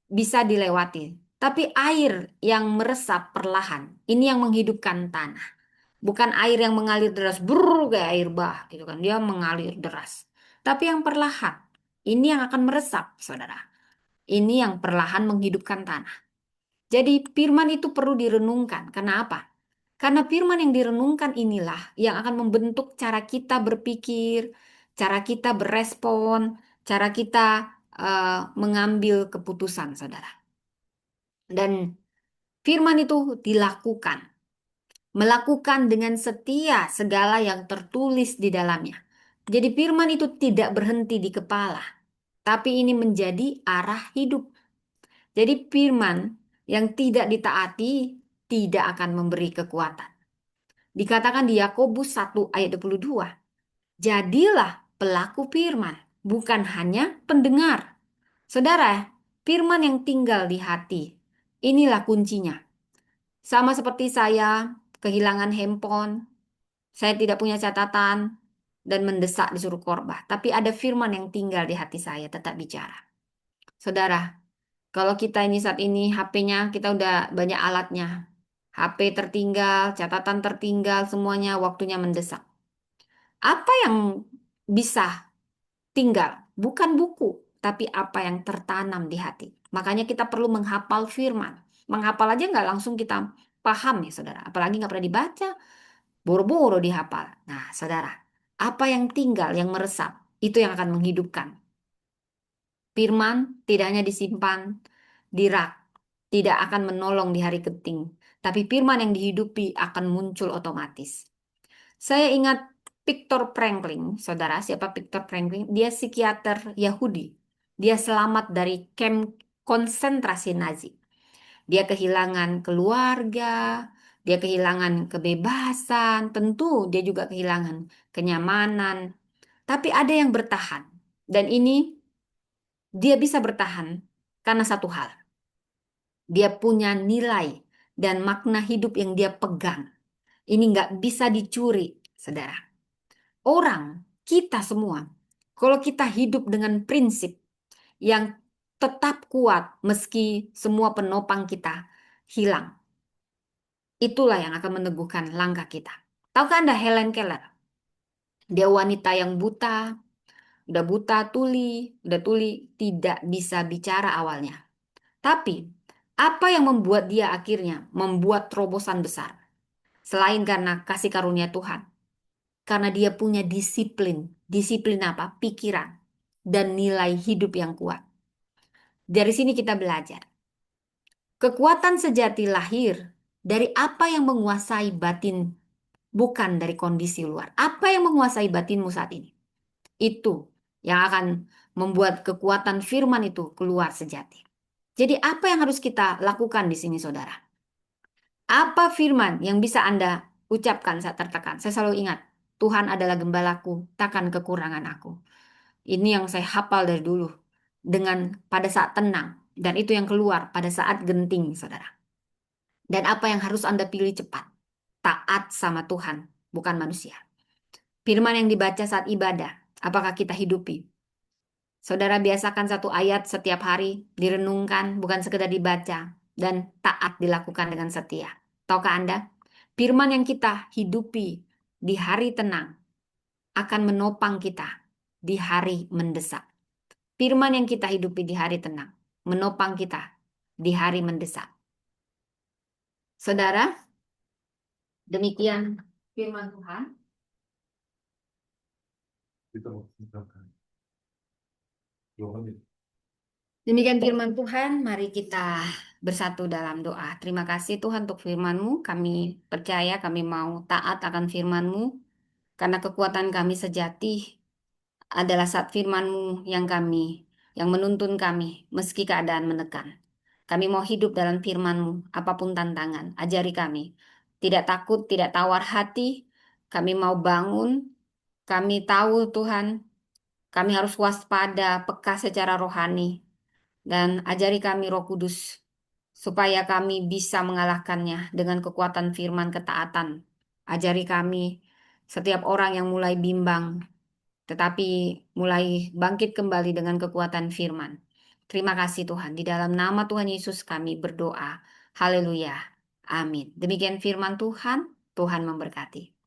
Speaker 1: bisa dilewati. Tapi air yang meresap perlahan, ini yang menghidupkan tanah. Bukan air yang mengalir deras, brrr, kayak air bah, gitu kan. Dia mengalir deras. Tapi yang perlahan, ini yang akan meresap, saudara. Ini yang perlahan menghidupkan tanah. Jadi firman itu perlu direnungkan. Karena apa? Karena firman yang direnungkan inilah yang akan membentuk cara kita berpikir, cara kita berespon, cara kita mengambil keputusan, saudara. Dan firman itu dilakukan. Melakukan dengan setia segala yang tertulis di dalamnya. Jadi firman itu tidak berhenti di kepala, tapi ini menjadi arah hidup. Jadi firman yang tidak ditaati tidak akan memberi kekuatan. Dikatakan di Yakobus 1 ayat 22, jadilah pelaku firman, bukan hanya pendengar. Saudara, firman yang tinggal di hati, inilah kuncinya. Sama seperti saya kehilangan handphone, saya tidak punya catatan dan mendesak disuruh khotbah, tapi ada firman yang tinggal di hati saya tetap bicara. Saudara, kalau kita ini saat ini HP-nya kita udah banyak alatnya. HP tertinggal, catatan tertinggal, semuanya waktunya mendesak. Apa yang bisa tinggal? Bukan buku, tapi apa yang tertanam di hati. Makanya kita perlu menghafal firman. Menghafal aja nggak langsung kita paham ya saudara. Apalagi nggak pernah dibaca, boro-boro dihafal. Nah saudara, apa yang tinggal, yang meresap, itu yang akan menghidupkan. Firman tidak hanya disimpan di rak, tidak akan menolong di hari genting, tapi firman yang dihidupi akan muncul otomatis. Saya ingat Viktor Franklin, saudara, siapa Viktor Franklin? Dia psikiater Yahudi. Dia selamat dari kamp konsentrasi Nazi. Dia kehilangan keluarga, dia kehilangan kebebasan, tentu dia juga kehilangan kenyamanan. Tapi ada yang bertahan. Dan ini dia bisa bertahan karena satu hal. Dia punya nilai dan makna hidup yang dia pegang. Ini nggak bisa dicuri, saudara. Orang, kita semua, kalau kita hidup dengan prinsip yang tetap kuat meski semua penopang kita hilang, itulah yang akan meneguhkan langkah kita. Tahukah Anda Helen Keller? Dia wanita yang buta, udah buta udah tuli, tidak bisa bicara awalnya. Tapi, apa yang membuat dia akhirnya membuat terobosan besar? Selain karena kasih karunia Tuhan. Karena dia punya disiplin. Disiplin apa? Pikiran. Dan nilai hidup yang kuat. Dari sini kita belajar. Kekuatan sejati lahir dari apa yang menguasai batin, bukan dari kondisi luar. Apa yang menguasai batinmu saat ini? Itu yang akan membuat kekuatan firman itu keluar sejati. Jadi apa yang harus kita lakukan di sini, saudara? Apa firman yang bisa Anda ucapkan saat tertekan? Saya selalu ingat, Tuhan adalah gembalaku, takkan kekurangan aku. Ini yang saya hafal dari dulu. Dengan pada saat tenang. Dan itu yang keluar pada saat genting, saudara. Dan apa yang harus Anda pilih cepat? Taat sama Tuhan, bukan manusia. Firman yang dibaca saat ibadah, apakah kita hidupi? Saudara biasakan satu ayat setiap hari, direnungkan, bukan sekedar dibaca, dan taat dilakukan dengan setia. Tahukah Anda? Firman yang kita hidupi di hari tenang akan menopang kita di hari mendesak. Firman yang kita hidupi di hari tenang menopang kita di hari mendesak. Saudara, demikian firman Tuhan. Demikian firman Tuhan, mari kita bersatu dalam doa. Terima kasih Tuhan untuk firman-Mu. Kami percaya, kami mau taat akan firman-Mu. Karena kekuatan kami sejati adalah saat firman-Mu yang menuntun kami, meski keadaan menekan. Kami mau hidup dalam firman-Mu, apapun tantangan. Ajari kami. Tidak takut, tidak tawar hati. Kami mau bangun. Kami tahu Tuhan, kami harus waspada, peka secara rohani. Dan ajari kami Roh Kudus, supaya kami bisa mengalahkannya dengan kekuatan firman ketaatan. Ajari kami setiap orang yang mulai bimbang, tetapi mulai bangkit kembali dengan kekuatan firman. Terima kasih Tuhan. Di dalam nama Tuhan Yesus kami berdoa. Haleluya. Amin. Demikian firman Tuhan. Tuhan memberkati.